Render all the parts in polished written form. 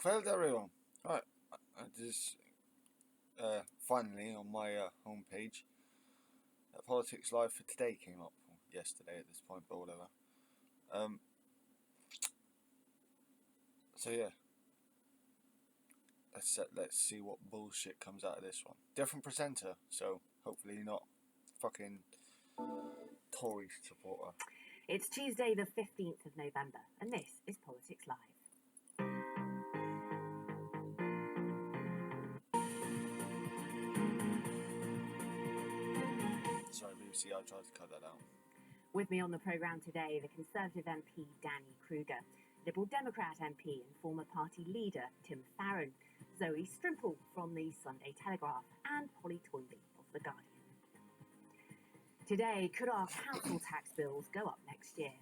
Well, everyone. Right, this finally on my homepage, Politics Live for today came up, or yesterday at this point, but whatever. So yeah, let's see what bullshit comes out of this one. Different presenter, so hopefully not fucking Tory supporter. It's Tuesday the 15th of November, and this is Politics Live. Sorry, BBC, I tried to cut that out. With me on the programme today, the Conservative MP Danny Kruger, Liberal Democrat MP and former party leader Tim Farron, Zoe Strimple from the Sunday Telegraph, and Holly Toynbee of The Guardian. Today, could our council tax bills go up next year?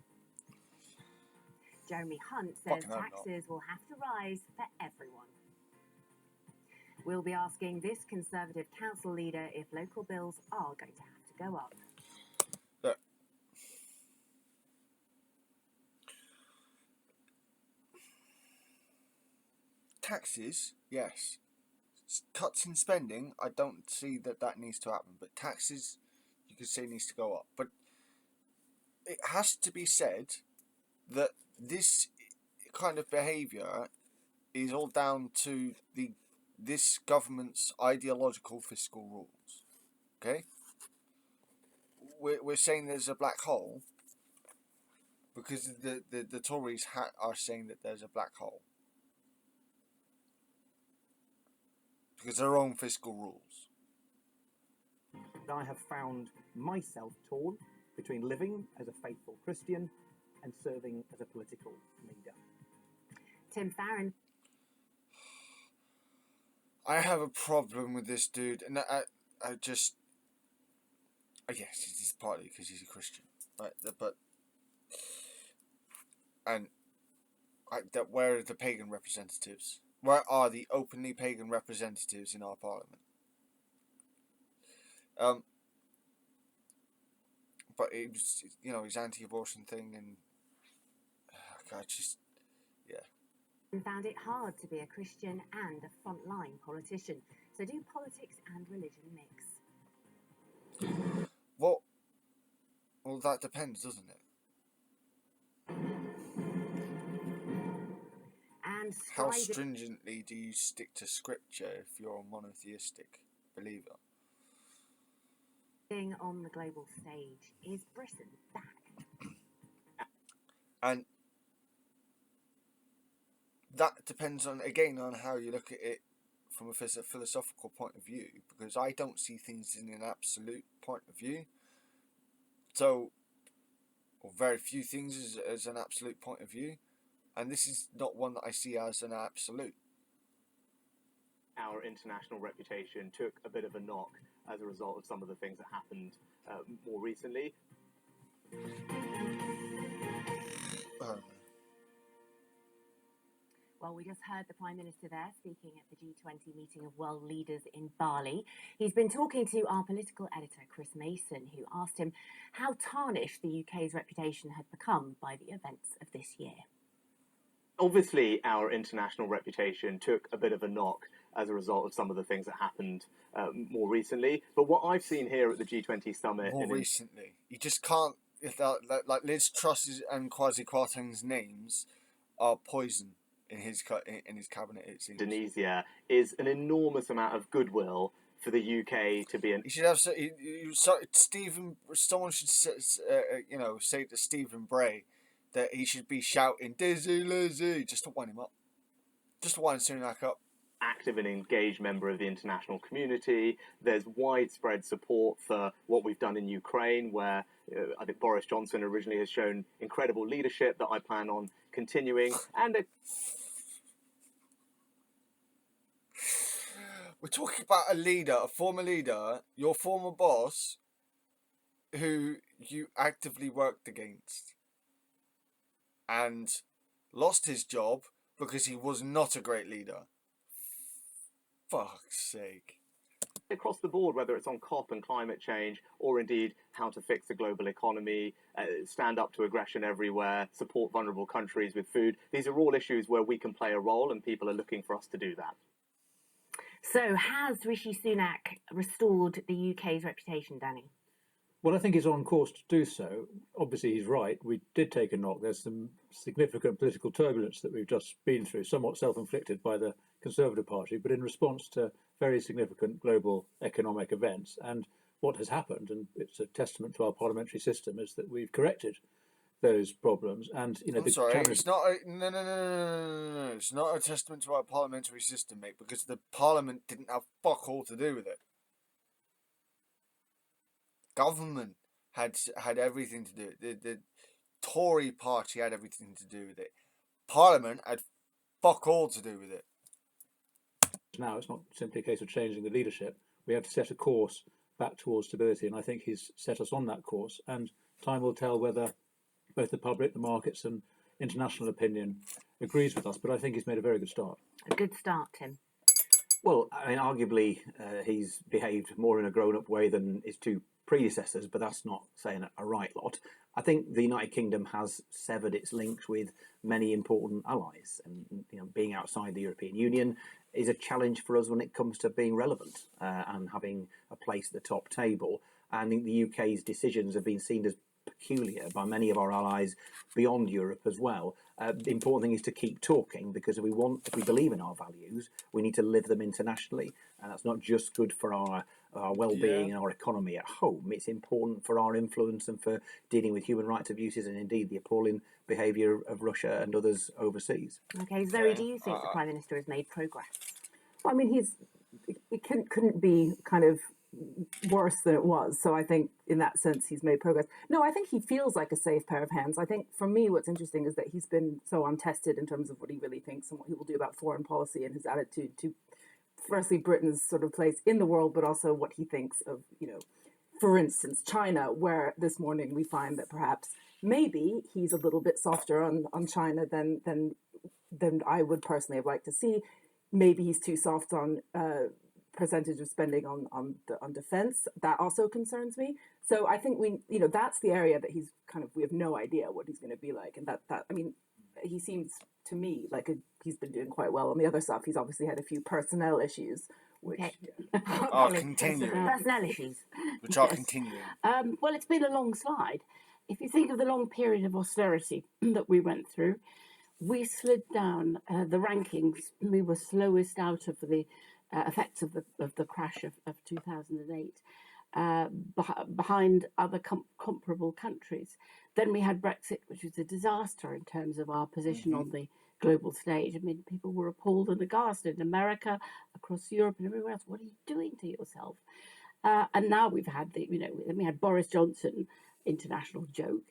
Jeremy Hunt says taxes will have to rise for everyone. We'll be asking this Conservative council leader if local bills are going to have to go up. Look, taxes, yes. Cuts in spending, I don't see that needs to happen. But taxes, you could say, needs to go up. But it has to be said that this kind of behaviour is all down to this government's ideological fiscal rules. Okay? We're saying there's a black hole because the Tories are saying that there's a black hole. Because of their own fiscal rules. I have found myself torn between living as a faithful Christian and serving as a political leader. Tim Farron. I have a problem with this dude, and I guess it's partly because he's a Christian, right? But where are the pagan representatives? Where are the openly pagan representatives in our parliament? But it was, his anti-abortion thing, and Found it hard to be a Christian and a frontline politician. So do politics and religion mix? Well, that depends, doesn't it? And how stringently do you stick to scripture if you're a monotheistic believer? On the global stage, is Britain back? And that depends on how you look at it from a philosophical point of view, because I don't see things in an absolute point of view. So, or very few things as an absolute point of view, and this is not one that I see as an absolute. Our international reputation took a bit of a knock as a result of some of the things that happened more recently. Well, we just heard the Prime Minister there speaking at the G20 meeting of world leaders in Bali. He's been talking to our political editor, Chris Mason, who asked him how tarnished the UK's reputation had become by the events of this year. Obviously, our international reputation took a bit of a knock as a result of some of the things that happened more recently. But what I've seen here at the G20 summit... recently? You just can't... Like Liz Truss's and Kwasi Kwarteng's names are poison in his cabinet, it seems. Indonesia is an enormous amount of goodwill for the UK to be an... You should have... Someone should say to Stephen Bray that he should be shouting, "Dizzy Lizzy," just to wind him up. Just to wind Sunak up. Active and engaged member of the international community. There's widespread support for what we've done in Ukraine, where I think Boris Johnson originally has shown incredible leadership that I plan on continuing. And we're talking about a leader, a former leader, your former boss, who you actively worked against and lost his job because he was not a great leader. Fuck's sake. across the board, whether it's on COP and climate change, or indeed how to fix the global economy, stand up to aggression everywhere, support vulnerable countries with food. These are all issues where we can play a role, and people are looking for us to do that. So has Rishi Sunak restored the UK's reputation, Danny? Well, I think he's on course to do so. Obviously, he's right. We did take a knock. There's some significant political turbulence that we've just been through, somewhat self-inflicted by the Conservative Party, but in response to very significant global economic events. And what has happened, and it's a testament to our parliamentary system, is that we've corrected those problems. And I'm sorry, it's not no. It's not a testament to our parliamentary system, mate, because the Parliament didn't have fuck all to do with it. Government had everything to do with it. The Tory party had everything to do with it. Parliament had fuck all to do with it. Now it's not simply a case of changing the leadership. We have to set a course back towards stability, and I think he's set us on that course. And time will tell whether both the public, the markets, and international opinion agrees with us. But I think he's made a very good start. A good start, Tim. Well, I mean, arguably, he's behaved more in a grown-up way than his two predecessors, but that's not saying a right lot. I think the United Kingdom has severed its links with many important allies, and being outside the European Union is a challenge for us when it comes to being relevant and having a place at the top table. And I think the UK's decisions have been seen as peculiar by many of our allies beyond Europe as well. The important thing is to keep talking, because if we believe in our values, we need to live them internationally, and that's not just good for our well-being and our economy at home. It's important for our influence and for dealing with human rights abuses and indeed the appalling behaviour of Russia and others overseas. Okay, Zoe, do you think the Prime Minister has made progress? I mean, it couldn't be kind of worse than it was. So I think in that sense, he's made progress. No, I think he feels like a safe pair of hands. I think for me, what's interesting is that he's been so untested in terms of what he really thinks and what he will do about foreign policy and his attitude to, firstly, Britain's sort of place in the world, but also what he thinks of, for instance, China, where this morning we find that perhaps maybe he's a little bit softer on China than I would personally have liked to see. Maybe he's too soft on percentage of spending on defense. That also concerns me. So I think that's the area that we have no idea what he's going to be like. And that I mean, he seems to me like he's been doing quite well. On the other stuff, he's obviously had a few personnel issues, which are continuing. Personnel issues. Which are continuing. Well, it's been a long slide. If you think of the long period of austerity that we went through, we slid down the rankings. We were slowest out of the effects of the crash of 2008, behind other comparable countries. Then we had Brexit, which was a disaster in terms of our position on the global stage. I mean, people were appalled and aghast in America, across Europe, and everywhere else. What are you doing to yourself? And now we've had then we had Boris Johnson, international joke,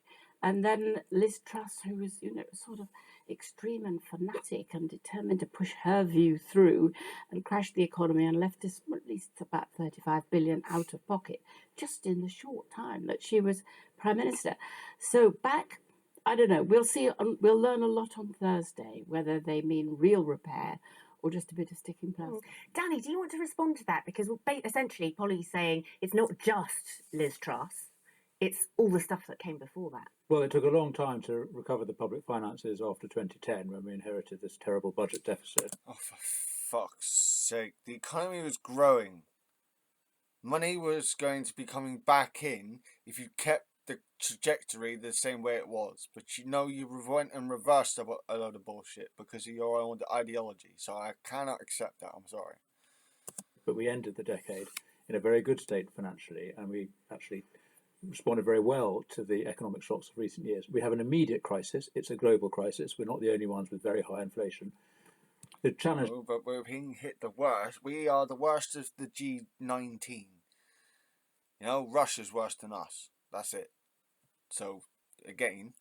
and then Liz Truss, who was sort of extreme and fanatic and determined to push her view through and crash the economy and left us at least about 35 billion out of pocket just in the short time that she was Prime Minister. So back, I don't know, we'll see, we'll learn a lot on Thursday whether they mean real repair or just a bit of sticking plaster. Danny, do you want to respond to that? Because essentially Polly's saying it's not just Liz Truss, it's all the stuff that came before that. Well, it took a long time to recover the public finances after 2010, when we inherited this terrible budget deficit. Oh, for fuck's sake. The economy was growing. Money was going to be coming back in if you kept the trajectory the same way it was. But you went and reversed a load of bullshit because of your own ideology. So I cannot accept that. I'm sorry. But we ended the decade in a very good state financially, and we actually responded very well to the economic shocks of recent years. We have an immediate crisis. It's a global crisis. We're not the only ones with very high inflation. The challenge... No, but we're being hit the worst. We are the worst of the G19. Russia's worse than us. That's it. So, again...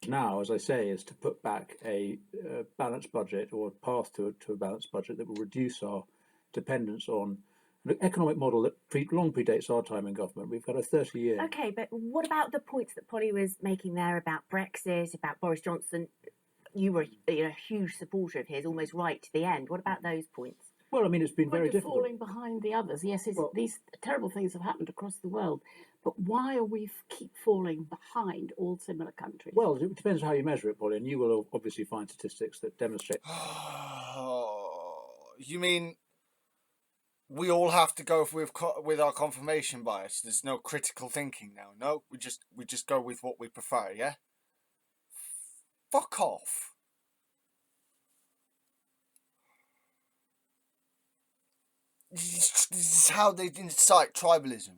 Now, as I say, is to put back a balanced budget, or a path to a balanced budget that will reduce our dependence on an economic model that long predates our time in government. We've got a 30-year... Okay, but what about the points that Polly was making there about Brexit, about Boris Johnson? You were a huge supporter of his, almost right to the end. What about those points? Well, I mean, it's been very difficult. Falling behind the others. Yes, these terrible things have happened across the world, but why are we keep falling behind all similar countries? Well, it depends how you measure it, Polly, and you will obviously find statistics that demonstrate. You mean we all have to go with our confirmation bias? There's no critical thinking now. No, we just go with what we prefer. Yeah. Fuck off. This is how they incite tribalism.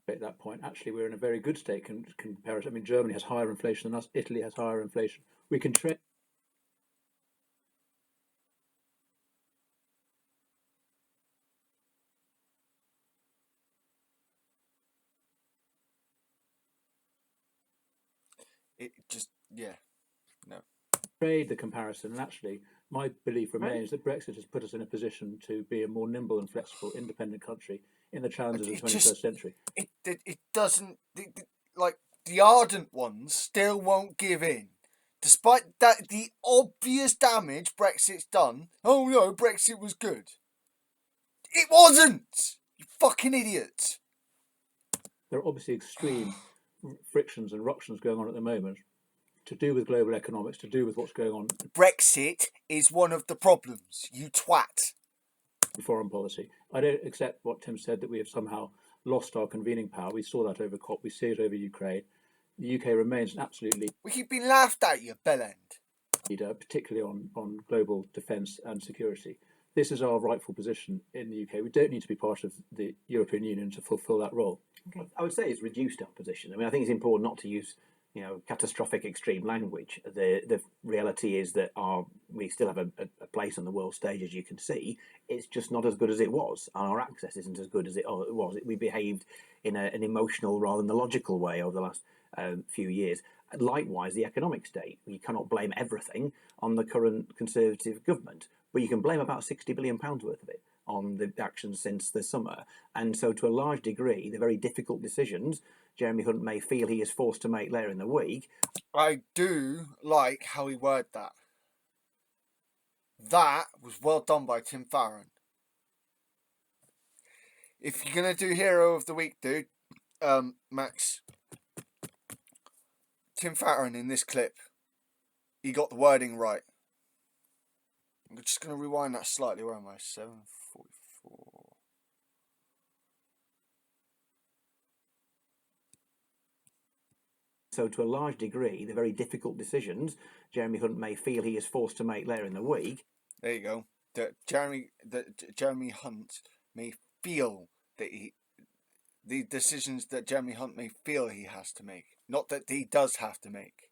At that point, actually, we're in a very good state comparison. I mean, Germany has higher inflation than us. Italy has higher inflation. We can trade. Trade the comparison, and actually, my belief remains that Brexit has put us in a position to be a more nimble and flexible, independent country in the challenges of the 21st century. It doesn't, like, the ardent ones still won't give in. Despite that, the obvious damage Brexit's done. Oh no, Brexit was good. It wasn't! You fucking idiots! There are obviously extreme frictions and ructions going on at the moment to do with global economics, to do with what's going on. Brexit is one of the problems, you twat. Foreign policy. I don't accept what Tim said, that we have somehow lost our convening power. We saw that over COP, we see it over Ukraine. The UK remains an absolutely... We keep being laughed at, you bellend. ...leader, particularly on global defence and security. This is our rightful position in the UK. We don't need to be part of the European Union to fulfil that role. Okay. I would say it's reduced our position. I mean, I think it's important not to use, catastrophic extreme language. The reality is that we still have a place on the world stage, as you can see. It's just not as good as it was, and our access isn't as good as it was. We behaved in an emotional rather than the logical way over the last few years. Likewise, the economic state. You cannot blame everything on the current Conservative government, but you can blame about £60 billion worth of it on the actions since the summer. And so, to a large degree, the very difficult decisions Jeremy Hunt may feel he is forced to make later in the week. I do like how he worded that. That was well done by Tim Farron. If you're going to do Hero of the Week, dude, Max, Tim Farron in this clip, he got the wording right. I'm just going to rewind that slightly. Where am I? 7:44. So, to a large degree, the very difficult decisions Jeremy Hunt may feel he is forced to make later in the week. There you go. Jeremy Hunt may feel that the decisions that Jeremy Hunt may feel he has to make, not that he does have to make.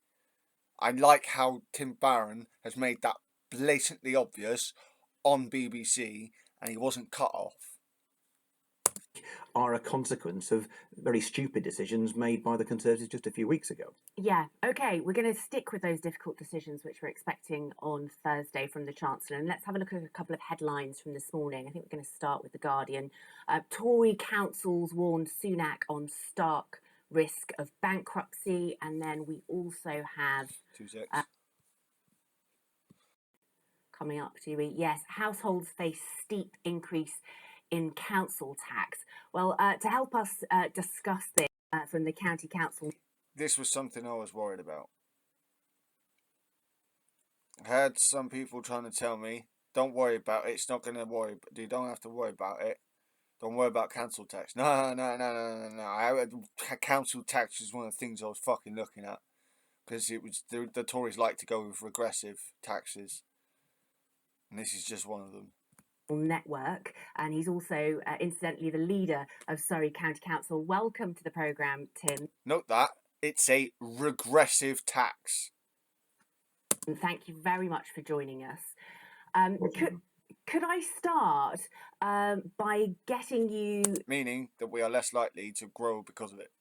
I like how Tim Farron has made that blatantly obvious on BBC, and he wasn't cut off. Are a consequence of very stupid decisions made by the Conservatives just a few weeks ago. Yeah, okay, we're going to stick with those difficult decisions which we're expecting on Thursday from the Chancellor. And let's have a look at a couple of headlines from this morning. I think we're going to start with The Guardian. Tory councils warned Sunak on stark risk of bankruptcy. And then we also have... coming up, do we? Yes, households face steep increase in council tax. Well, to help us discuss this from the County Council... This was something I was worried about. I had some people trying to tell me, don't worry about it, it's not going to worry, you don't have to worry about it. Don't worry about council tax. No. Council tax is one of the things I was fucking looking at. Because it was the Tories like to go with regressive taxes. And this is just one of them. Network, and he's also incidentally the leader of Surrey County Council. Welcome to the programme, Tim. Note that it's a regressive tax. And thank you very much for joining us. Could I start by getting you... Meaning that we are less likely to grow because of it.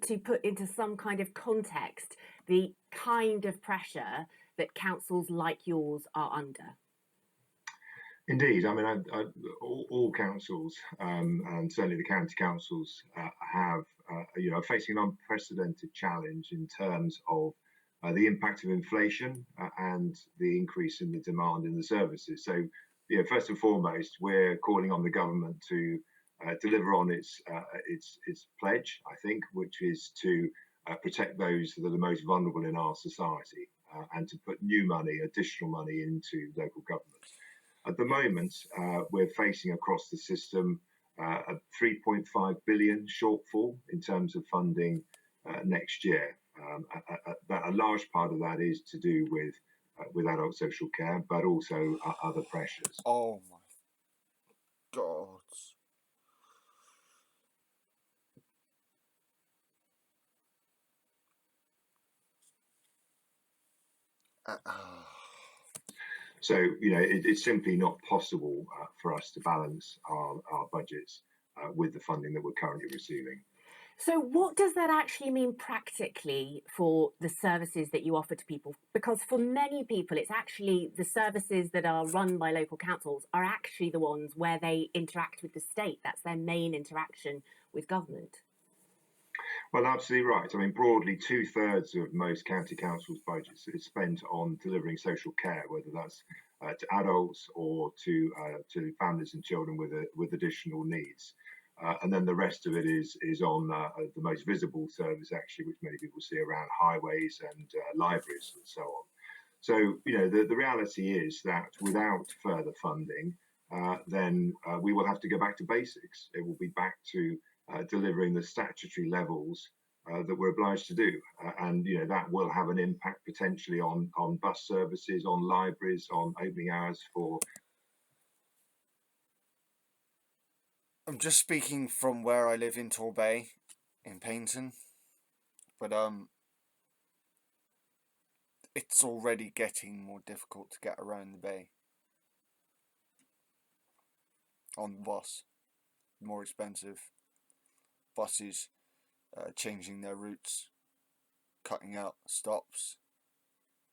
To put into some kind of context the kind of pressure that councils like yours are under. Indeed, I mean, all councils, and certainly the county councils, have, facing an unprecedented challenge in terms of the impact of inflation and the increase in the demand in the services. So first and foremost, we're calling on the government to deliver on its pledge, I think, which is to protect those that are the most vulnerable in our society, and to put new money, additional money into local government. At the moment, we're facing across the system a 3.5 billion shortfall in terms of funding next year. A large part of that is to do with adult social care, but also other pressures. Oh my God. So, it's simply not possible for us to balance our budgets with the funding that we're currently receiving. So what does that actually mean practically for the services that you offer to people? Because for many people, it's actually the services that are run by local councils are actually the ones where they interact with the state. That's their main interaction with government. Well, absolutely right. I mean, broadly, 2/3 of most county councils' budgets is spent on delivering social care, whether that's to adults or to families and children with additional needs. And then the rest of it is on the most visible service, actually, which many people see around highways and libraries and so on. So, the reality is that without further funding, then we will have to go back to basics. It will be back to delivering the statutory levels that we're obliged to do. And, that will have an impact potentially on bus services, on libraries, on opening hours for... I'm just speaking from where I live in Torbay, in Paignton, but it's already getting more difficult to get around the bay on the bus. More expensive. Buses changing their routes, cutting out stops,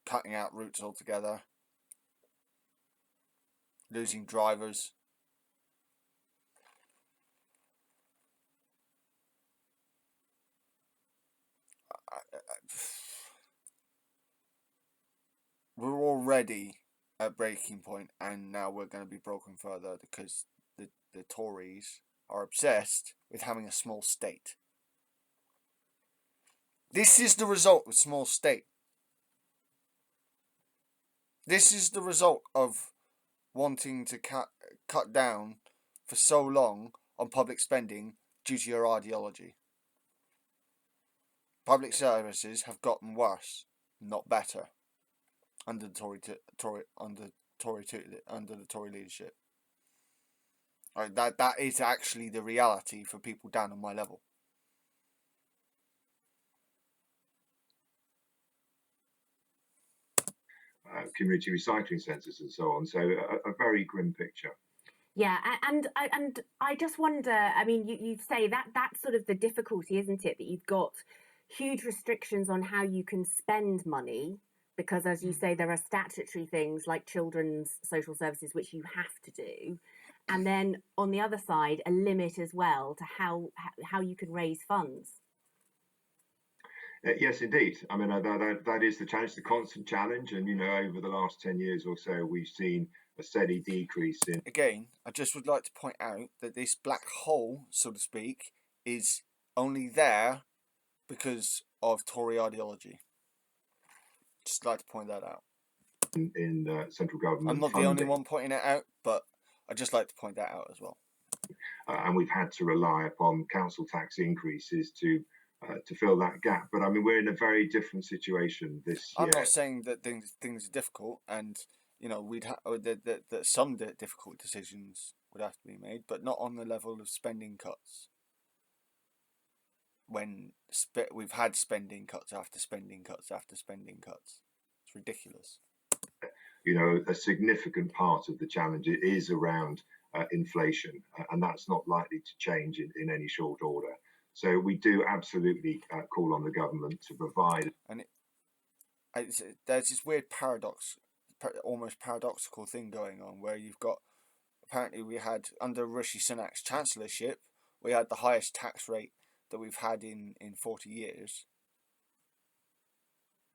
cutting out routes altogether, losing drivers. We're already at breaking point, and now we're going to be broken further because the Tories are obsessed with having a small state. This is the result of small state. This is the result of wanting to cut down for so long on public spending due to your ideology. Public services have gotten worse, not better, under the Tory leadership. That is actually the reality for people down on my level. Community recycling centres and so on. So a very grim picture. Yeah, and I just wonder, I mean, you say that's sort of the difficulty, isn't it? That you've got huge restrictions on how you can spend money because, as you say, there are statutory things like children's social services, which you have to do. And then on the other side, a limit as well to how you can raise funds. Yes, indeed. I mean, that is the challenge, the constant challenge. And, over the last 10 years or so, we've seen a steady decrease in... Again, I just would like to point out that this black hole, so to speak, is only there because of Tory ideology. Just like to point that out. In central government I'm not funding. the only one pointing it out, but I'd just like to point that out as well. And we've had to rely upon council tax increases to fill that gap. But I mean, we're in a very different situation this year. I'm not saying that things are difficult, and we'd that some difficult decisions would have to be made, but not on the level of spending cuts. When we've had spending cuts after spending cuts after spending cuts, it's ridiculous. A significant part of the challenge is around inflation, and that's not likely to change in any short order. So we do absolutely call on the government to provide. And there's this weird almost paradoxical thing going on where you've got, apparently we had, under Rishi Sunak's chancellorship, we had the highest tax rate that we've had in 40 years.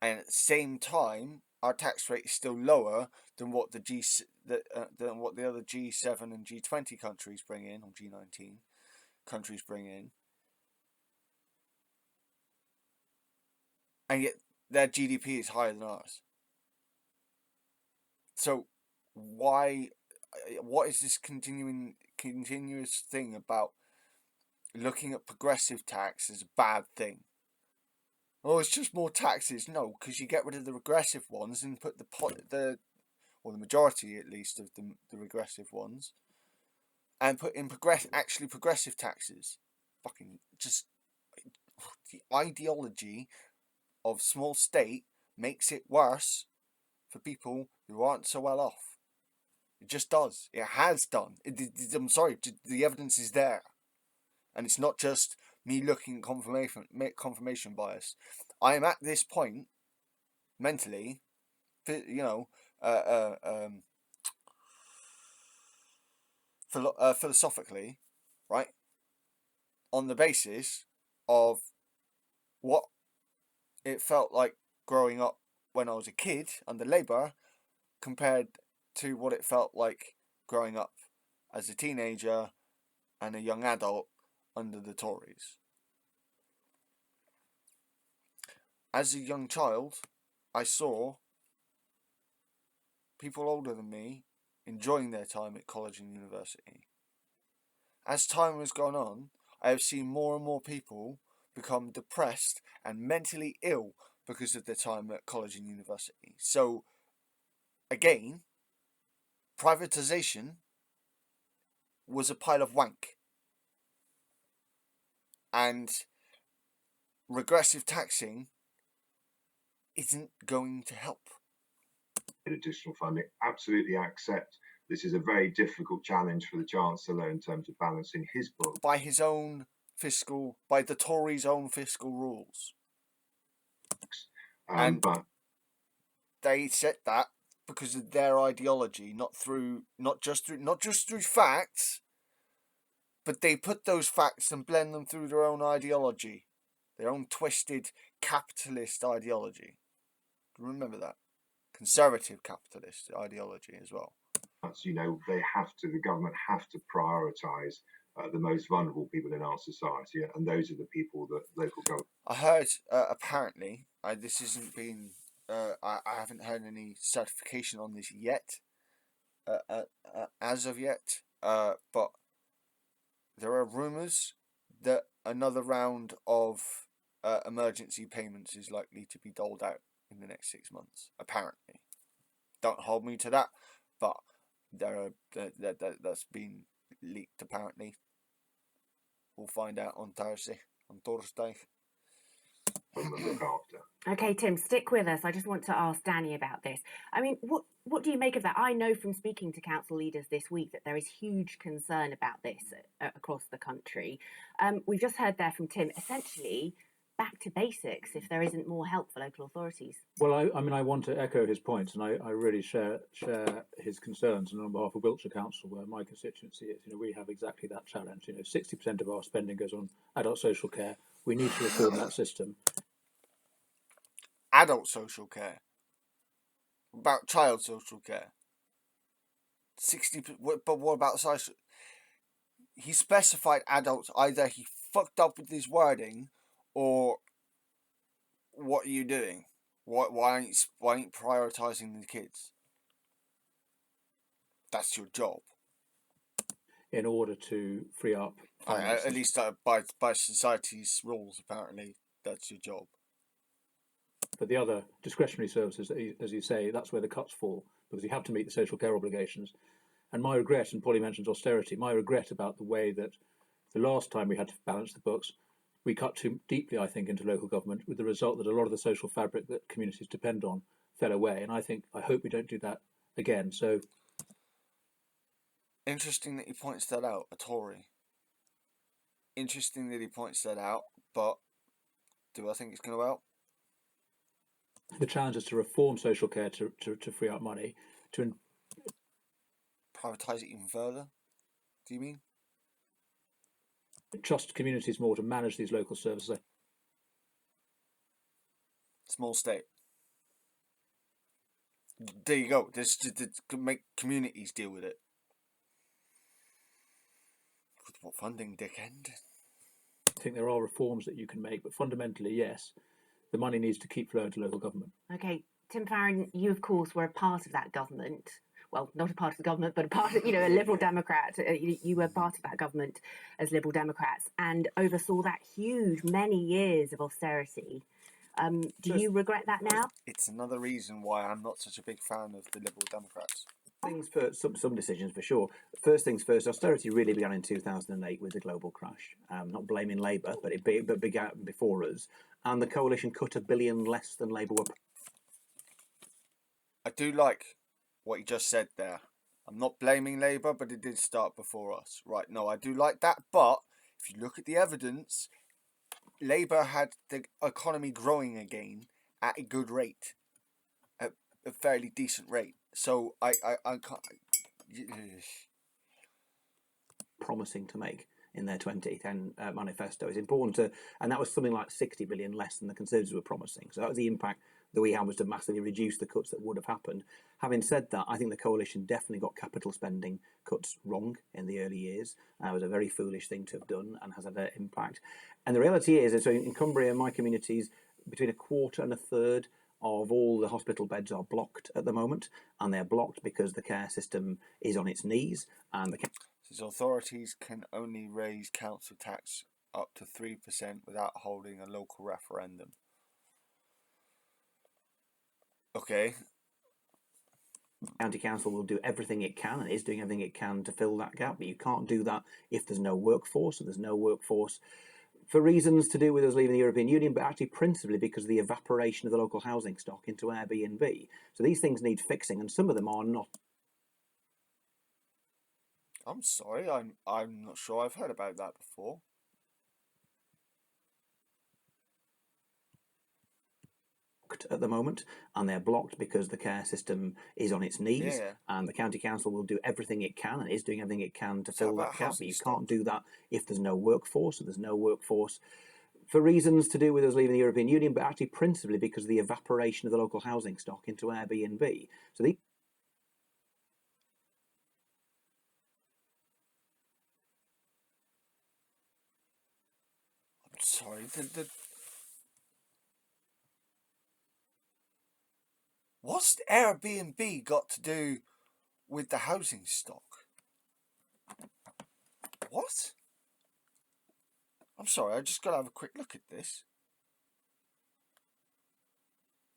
And at the same time, our tax rate is still lower than what the than what the other G7 and G20 countries bring in, or G19 countries bring in, and yet their GDP is higher than ours. So why? What is this continuous thing about looking at progressive tax as a bad thing? Oh, it's just more taxes. No, because you get rid of the regressive ones and put the majority at least of the regressive ones, and put in progressive taxes. Fucking just the ideology of small state makes it worse for people who aren't so well off. It just does. It has done. I'm sorry, the evidence is there, and it's not just me looking at confirmation bias. I am at this point mentally, philosophically, right, on the basis of what it felt like growing up when I was a kid under Labour compared to what it felt like growing up as a teenager and a young adult under the Tories. As a young child, I saw people older than me enjoying their time at college and university. As time has gone on, I have seen more and more people become depressed and mentally ill because of their time at college and university. So, again, privatisation was a pile of wank. And regressive taxing isn't going to help. Additional funding, absolutely accept this is a very difficult challenge for the Chancellor in terms of balancing his book. By the Tories' own fiscal rules. But they set that because of their ideology, not just through facts, but they put those facts and blend them through their own ideology, their own twisted capitalist ideology. Remember that. Conservative capitalist ideology as well. The government have to prioritise the most vulnerable people in our society, and those are the people that local government. I heard apparently, this isn't been, I haven't heard any certification on this yet, as of yet, but there are rumours that another round of emergency payments is likely to be doled out in the next 6 months, apparently. Don't hold me to that, but that's been leaked apparently. We'll find out on Thursday. Okay, Tim, stick with us. I just want to ask Danny about this. I mean, what do you make of that? I know from speaking to council leaders this week that there is huge concern about this across the country. We've just heard there from Tim, essentially back to basics if there isn't more help for local authorities. Well, I want to echo his points, and I really share his concerns. And on behalf of Wiltshire Council, where my constituency is, we have exactly that challenge. 60% of our spending goes on adult social care. We need to reform that system. Adult social care. About child social care. 60, but what about social? He specified adults. Either he fucked up with his wording, or what are you doing? Why ain't prioritising the kids? That's your job. In order to free up finances. At least by society's rules, apparently, that's your job. But the other discretionary services, as you say, that's where the cuts fall, because you have to meet the social care obligations. And my regret, and Polly mentions austerity, my regret about the way that the last time we had to balance the books, we cut too deeply, I think, into local government, with the result that a lot of the social fabric that communities depend on fell away. And I hope we don't do that again. So, interesting that he points that out, a Tory. Interesting that he points that out, but do I think it's going to help? The challenge is to reform social care to free up money, to privatise it even further. Do you mean? Trust communities more to manage these local services. Small state. There you go. This to make communities deal with it. With what funding, dickhead? I think there are reforms that you can make, but fundamentally, yes, the money needs to keep flowing to local government. Okay, Tim Farron, you of course were a part of that government. Well, not a part of the government, but a part of, a Liberal Democrat. You were part of that government as Liberal Democrats and oversaw that huge many years of austerity. Do you regret that now? It's another reason why I'm not such a big fan of the Liberal Democrats. Things for some decisions for sure. First things first, austerity really began in 2008 with the global crash. Not blaming Labour, but it began before us, and the coalition cut $1 billion less than Labour were. I do like what you just said there. I'm not blaming Labour, but it did start before us. Right, no, I do like that, but if you look at the evidence, Labour had the economy growing again at a good rate, at a fairly decent rate. So I can't. Promising to make in their 2010 manifesto. It's important to, and that was something like 60 billion less than the Conservatives were promising. So that was the impact that we had, was to massively reduce the cuts that would have happened. Having said that, I think the coalition definitely got capital spending cuts wrong in the early years. It was a very foolish thing to have done and has had an impact. And the reality is, so in Cumbria, my communities, between a quarter and a third of all the hospital beds are blocked at the moment, and they're blocked because the care system is on its knees, and the Says authorities can only raise council tax up to 3% without holding a local referendum. Okay. County Council will do everything it can and is doing everything it can to fill that gap, but you can't do that if there's no workforce, and there's no workforce for reasons to do with us leaving the European Union, but actually principally because of the evaporation of the local housing stock into Airbnb. So these things need fixing, and some of them are not. I'm sorry, I'm not sure I've heard about that before. At the moment, and they're blocked because the care system is on its knees, and the county council will do everything it can and is doing everything it can to fill that gap, but you can't do that if there's no workforce, and there's no workforce for reasons to do with us leaving the European Union, but actually principally because of the evaporation of the local housing stock into Airbnb. So the I'm sorry, what's Airbnb got to do with the housing stock? What? I'm sorry, I just got to have a quick look at this.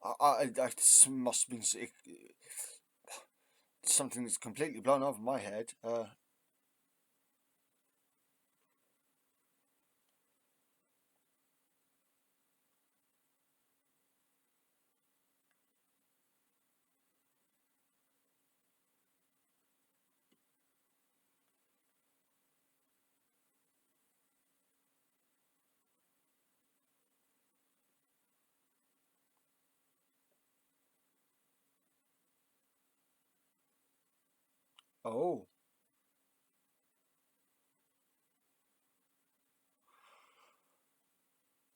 I must have been something that's completely blown over my head. Oh.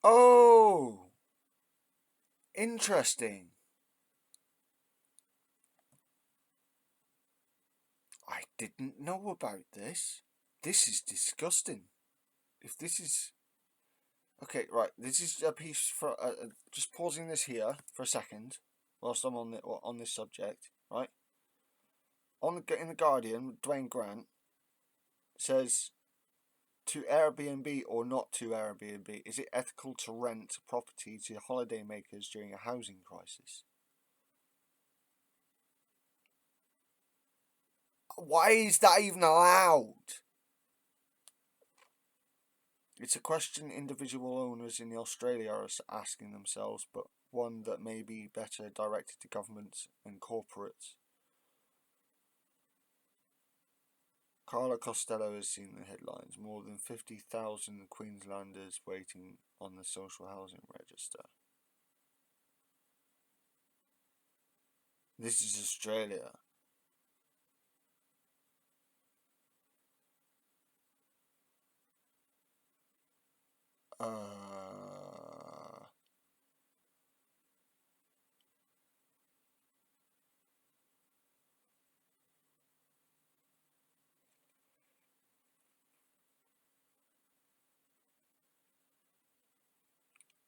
Oh. Interesting. I didn't know about this. This is disgusting. If this is... Okay, right, this is a piece for... just pausing this here for a second, whilst I'm on this subject, right? In the Guardian, Dwayne Grant says, to Airbnb or not to Airbnb, is it ethical to rent property to holidaymakers during a housing crisis? Why is that even allowed? It's a question individual owners in Australia are asking themselves, but one that may be better directed to governments and corporates. Carla Costello has seen the headlines. More than 50,000 Queenslanders waiting on the social housing register. This is Australia.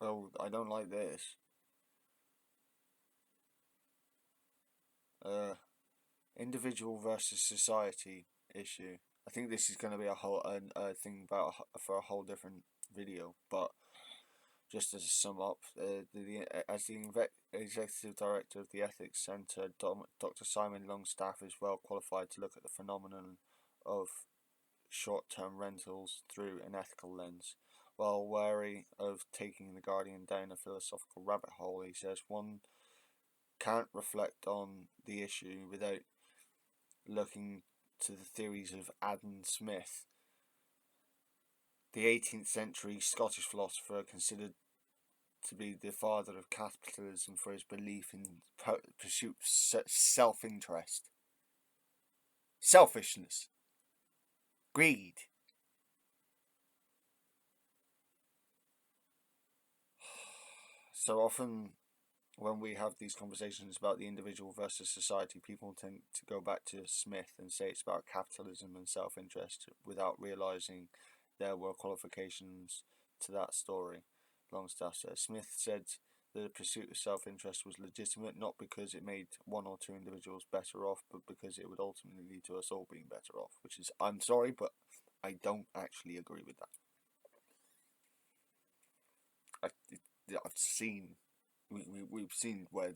Oh, I don't like this. Individual versus society issue. I think this is going to be a whole thing about for a whole different video. But just to sum up, as the executive director of the Ethics Centre, Dr. Simon Longstaff is well qualified to look at the phenomenon of short-term rentals through an ethical lens. While wary of taking the Guardian down a philosophical rabbit hole, he says one can't reflect on the issue without looking to the theories of Adam Smith, the 18th century Scottish philosopher considered to be the father of capitalism for his belief in pursuit of self-interest, selfishness, greed. So often when we have these conversations about the individual versus society, people tend to go back to Smith and say it's about capitalism and self-interest without realising there were qualifications to that story. Longstaff says Smith said the pursuit of self-interest was legitimate not because it made one or two individuals better off, but because it would ultimately lead to us all being better off, which is, I'm sorry, but I don't actually agree with that. I've seen we've seen where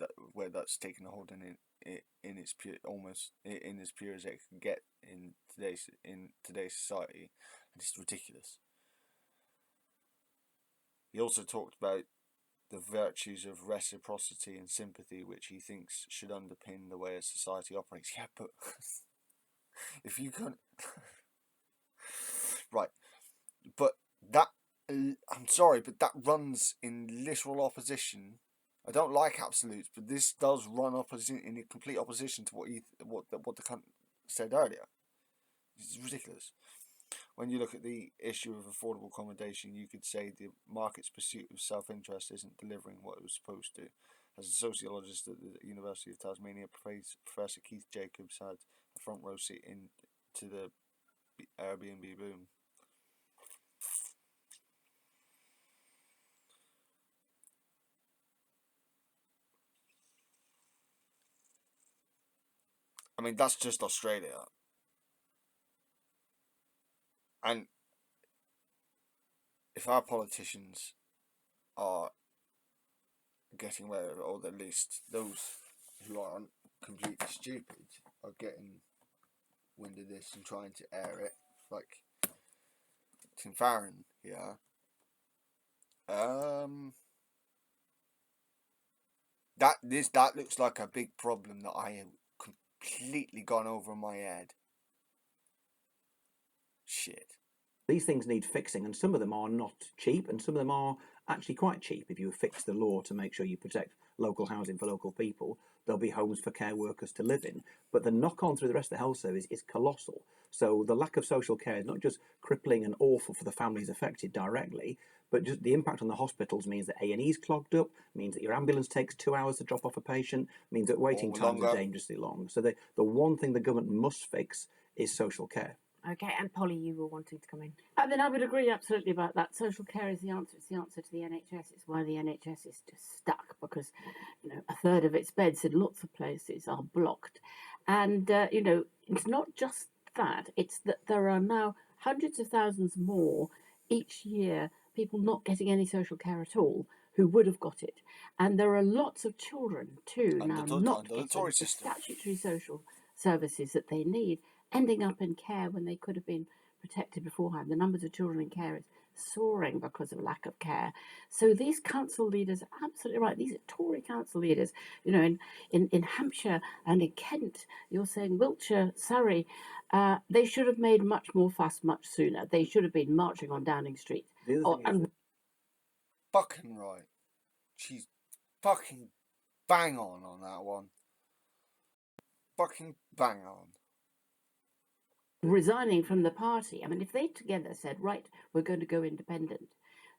that's taken a hold in its pure, almost in as pure as it can get in today's society, and it's ridiculous. He also talked about the virtues of reciprocity and sympathy, which he thinks should underpin the way a society operates. Yeah, but if you can't, right, but that, I'm sorry, but that runs in literal opposition. I don't like absolutes, but this does run in a complete opposition to what the cunt said earlier. It's ridiculous. When you look at the issue of affordable accommodation, you could say the market's pursuit of self-interest isn't delivering what it was supposed to. As a sociologist at the University of Tasmania, Professor Keith Jacobs had a front row seat to the Airbnb boom. I mean, that's just Australia. And if our politicians are getting away with it, or at least those who aren't completely stupid are getting wind of this and trying to air it, like Tim Farron here, that looks like a big problem that I have completely gone over my head. Shit. These things need fixing, and some of them are not cheap, and some of them are actually quite cheap. If you fix the law to make sure you protect local housing for local people, there'll be homes for care workers to live in. But the knock-on through the rest of the health service is colossal. So the lack of social care is not just crippling and awful for the families affected directly, but just the impact on the hospitals means that A&E's clogged up, means that your ambulance takes 2 hours to drop off a patient, means that waiting times are dangerously long. So the one thing the government must fix is social care. Okay, and Polly, you were wanting to come in. I mean, I would agree absolutely about that. Social care is the answer. It's the answer to the NHS. It's why the NHS is just stuck, because, a third of its beds in lots of places are blocked. And, it's not just that. It's that there are now hundreds of thousands more each year, people not getting any social care at all, who would have got it. And there are lots of children, too, now not getting the statutory social services that they need, ending up in care when they could have been protected beforehand. The numbers of children in care is soaring because of lack of care. So these council leaders are absolutely right. These are Tory council leaders. In Hampshire and in Kent, you're saying Wiltshire, Surrey, they should have made much more fuss much sooner. They should have been marching on Downing Street. Fucking right. She's fucking bang on that one. Fucking bang on. Resigning from the party. I mean, if they together said, right, we're going to go independent,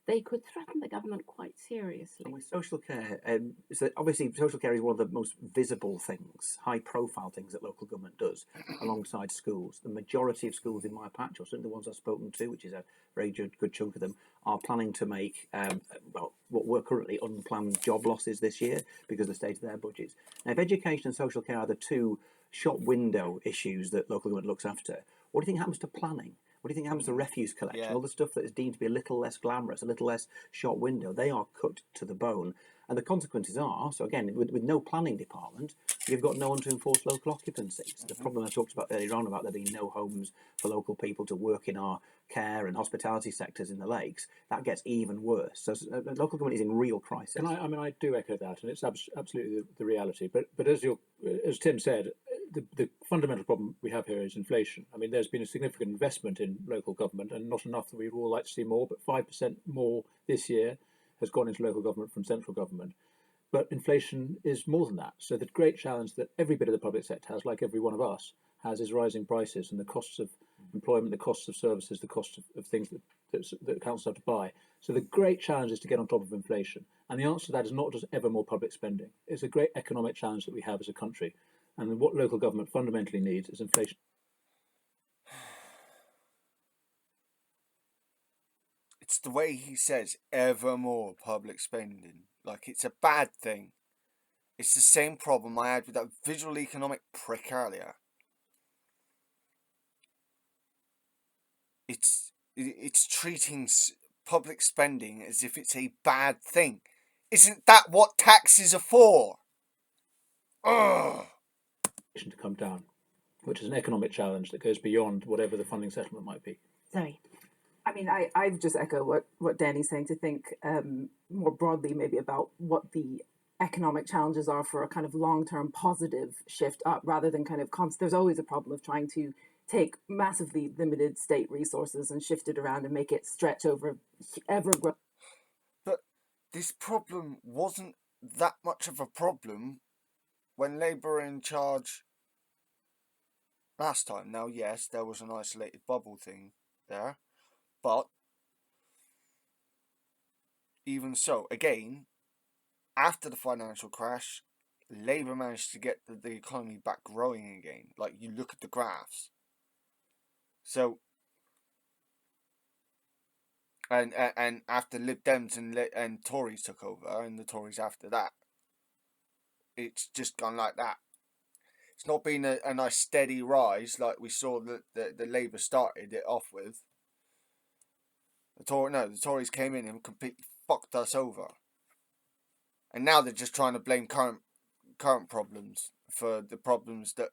they could threaten the government quite seriously. And with social care, so obviously social care is one of the most visible things, high-profile things that local government does, alongside schools. The majority of schools in my patch, or certainly the ones I've spoken to, which is a very good chunk of them, are planning to make what were currently unplanned job losses this year because of the state of their budgets. Now, if education and social care are the two shop window issues that local government looks after, what do you think happens to planning? What do you think happens to refuse collection? All the stuff that is deemed to be a little less glamorous, a little less shop window, they are cut to the bone. And the consequences are, so again, with no planning department, you've got no one to enforce local occupancy. So the problem I talked about earlier on about there being no homes for local people to work in our care and hospitality sectors in the lakes, that gets even worse. So local government is in real crisis. And I do echo that, and it's absolutely the reality. But as Tim said, the fundamental problem we have here is inflation. I mean, there's been a significant investment in local government, and not enough that we'd all like to see more, but 5% more this year has gone into local government from central government. But inflation is more than that. So the great challenge that every bit of the public sector has, like every one of us, has is rising prices and the costs of employment, the costs of services, the cost of things that councils have to buy. So the great challenge is to get on top of inflation. And the answer to that is not just ever more public spending. It's a great economic challenge that we have as a country. And what local government fundamentally needs is inflation. It's the way he says ever more public spending. Like it's a bad thing. It's the same problem I had with that visual economic prick earlier. It's treating public spending as if it's a bad thing. Isn't that what taxes are for? Ugh. To come down, which is an economic challenge that goes beyond whatever the funding settlement might be. Sorry. I mean, I just echo what Danny's saying, to think more broadly maybe about what the economic challenges are for a kind of long-term positive shift up, rather than kind of there's always a problem of trying to take massively limited state resources and shift it around and make it stretch over ever grow. But this problem wasn't that much of a problem when Labour were in charge last time. Now, yes, there was an isolated bubble thing there, but even so, again, after the financial crash, Labour managed to get the economy back growing again. Like, you look at the graphs. So, and after Lib Dems and Tories took over, and the Tories after that, it's just gone like that. It's not been a nice steady rise like we saw the Labour started it off with. The Tories came in and completely fucked us over. And now they're just trying to blame current problems for the problems that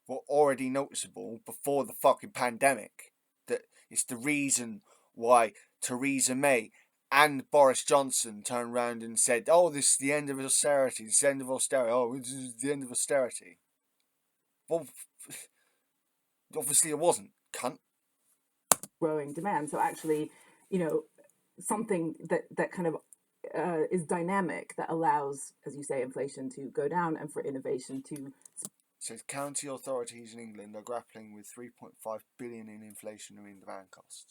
were already noticeable before the fucking pandemic. That it's the reason why Theresa May and Boris Johnson turned around and said, "Oh, this is the end of austerity. This is the end of austerity. Oh, this is the end of austerity." Well, obviously it wasn't, cunt. Growing demand. So actually, something that kind of is dynamic, that allows, as you say, inflation to go down and for innovation to. So county authorities in England are grappling with 3.5 billion in inflationary demand costs.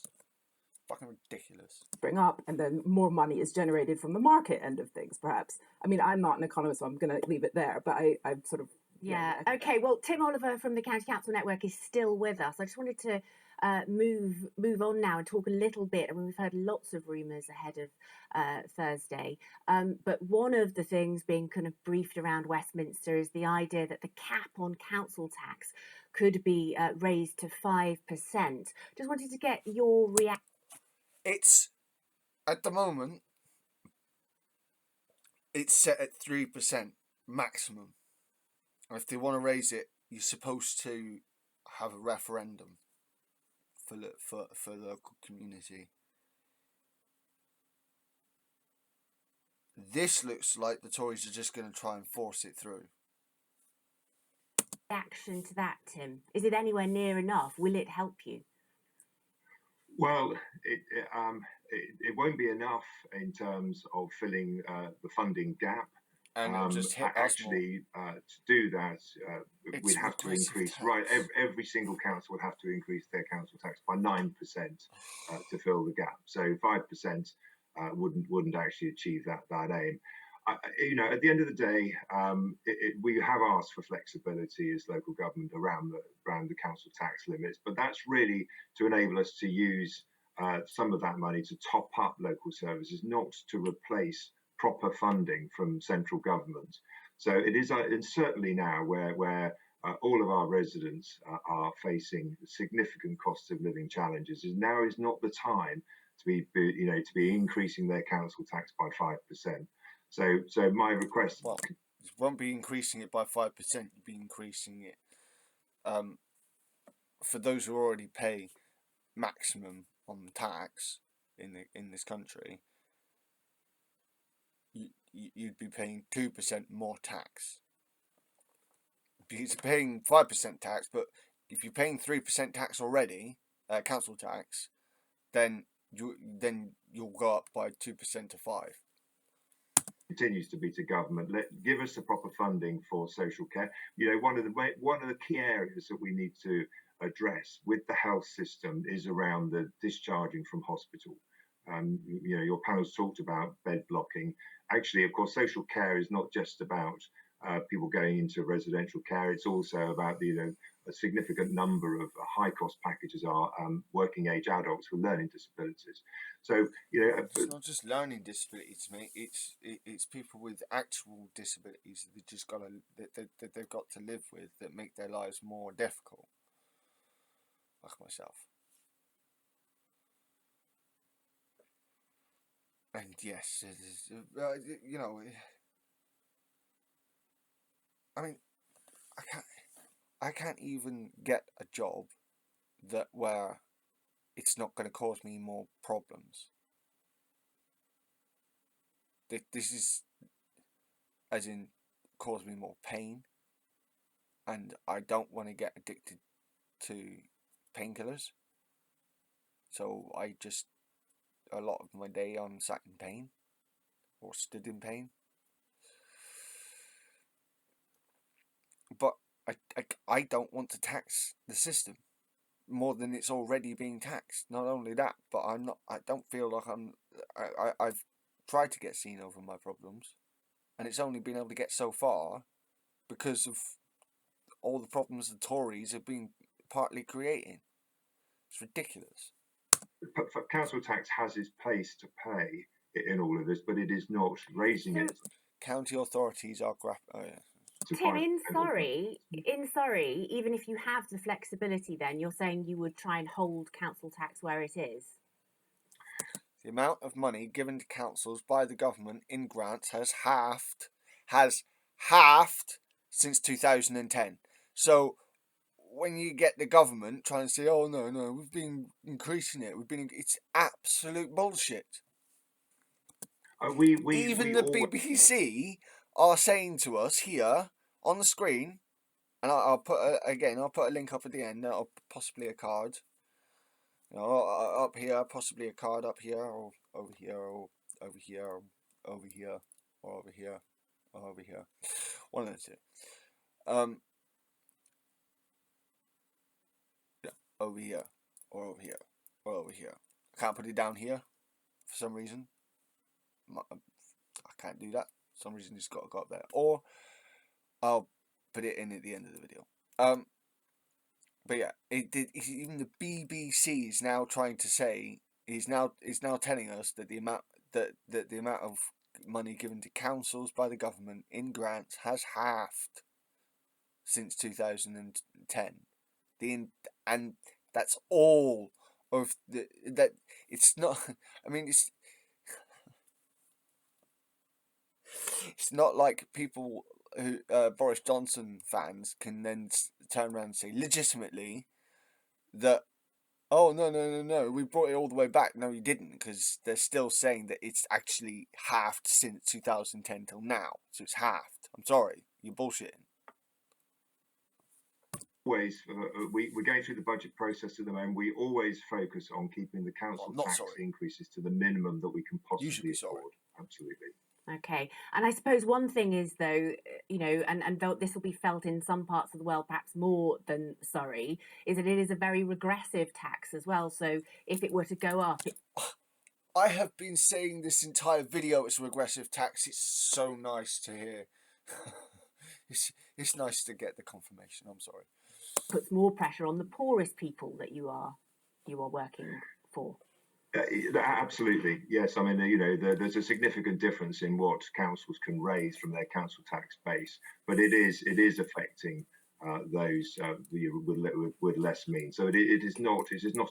Fucking ridiculous. Bring up, and then more money is generated from the market end of things, perhaps. I mean, I'm not an economist, so I'm going to leave it there, but I've sort of. Yeah. Okay. Well, Tim Oliver from the County Council Network is still with us. I just wanted to move on now and talk a little bit. I mean, we've heard lots of rumours ahead of Thursday, but one of the things being kind of briefed around Westminster is the idea that the cap on council tax could be raised to 5%. Just wanted to get your reaction. It's, at the moment, it's set at 3% maximum. And if they want to raise it, you're supposed to have a referendum for the local community. This looks like the Tories are just going to try and force it through. Reaction to that, Tim? Is it anywhere near enough? Will it help you? Well, it won't be enough in terms of filling the funding gap. And it'll just hit us more. Actually, to do that, we'd have to regressive increase, tax. right, every single council would have to increase their council tax by 9% to fill the gap. So 5% wouldn't actually achieve that aim. You know, at the end of the day, we have asked for flexibility as local government around the council tax limits, but that's really to enable us to use some of that money to top up local services, not to replace proper funding from central government. So it is certainly now where all of our residents are facing significant cost of living challenges. Now is not the time to be increasing their council tax by 5%. So my request. Well, you won't be increasing it by 5%. You'll be increasing it for those who already pay maximum on tax in this country. You'd be paying 2% more tax. Because you're paying 5% tax, but if you're paying 3% tax already, council tax, then you'll go up by 2% to 5%. Continues to be to government. Give us the proper funding for social care. You know, one of the key areas that we need to address with the health system is around the discharging from hospital. You know, your panel's talked about bed blocking. Actually, of course, social care is not just about people going into residential care. It's also about a significant number of high-cost packages are working-age adults with learning disabilities. So it's not just learning disabilities, mate. It's people with actual disabilities that they've got to live with that make their lives more difficult, like myself. And yes, you know, I mean, I can't even get a job where it's not going to cause me more problems. This is, as in, cause me more pain, and I don't want to get addicted to painkillers. So a lot of my day I'm sat in pain or stood in pain. But I don't want to tax the system more than it's already being taxed. Not only that, but I don't feel like I've tried to get seen over my problems, and it's only been able to get so far because of all the problems the Tories have been partly creating. It's ridiculous. Council tax has its place to pay in all of this, but it is not raising it. County authorities are Tim, in Surrey, even if you have the flexibility, then you're saying you would try and hold council tax where it is. The amount of money given to councils by the government in grants has halved since 2010. So when you get the government trying to say, "Oh no, we've been increasing it. It's absolute bullshit." Even the BBC are saying to us here on the screen, and I'll put a link up at the end, or possibly a card. You know, up here, possibly a card up here, or over here, or over here, or over here, or over here, or over here. One of the two. Yeah, over here, or over here, or over here. I can't put it down here for some reason. I can't do that. For some reason, it's got to go up there. Or I'll put it in at the end of the video. But yeah, even the BBC is now trying to say is now telling us that the amount of money given to councils by the government in grants has halved since 2010. And that's all of that. It's not. I mean, it's not like people who Boris Johnson fans can then turn around and say legitimately that, oh no, we brought it all the way back. No, you didn't, because they're still saying that it's actually halved since 2010 till now. So it's halved. I'm sorry, you're bullshitting. Always, we're going through the budget process at the moment. We always focus on keeping the council tax increases to the minimum that we can possibly afford. Absolutely. Okay. And I suppose one thing is, though, and though this will be felt in some parts of the world perhaps more than Surrey, is that it is a very regressive tax as well. So if it were to go up, I have been saying this entire video it's a regressive tax. It's so nice to hear. It's nice to get the confirmation. I'm sorry. puts more pressure on the poorest people that you are working for. Absolutely, yes. I mean, there's a significant difference in what councils can raise from their council tax base, but it is affecting those with less means. So it is not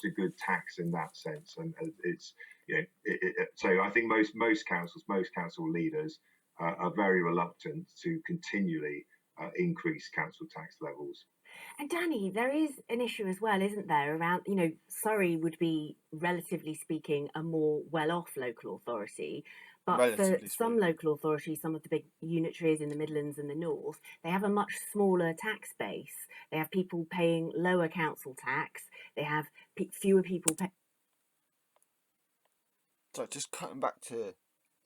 a good tax in that sense, and it's so I think most council leaders are very reluctant to continually increase council tax levels. And Danny, there is an issue as well, isn't there, around, Surrey would be, relatively speaking, a more well-off local authority. But for some local authorities, some of the big unitaries in the Midlands and the North, they have a much smaller tax base. They have people paying lower council tax. They have fewer people paying. So just cutting back to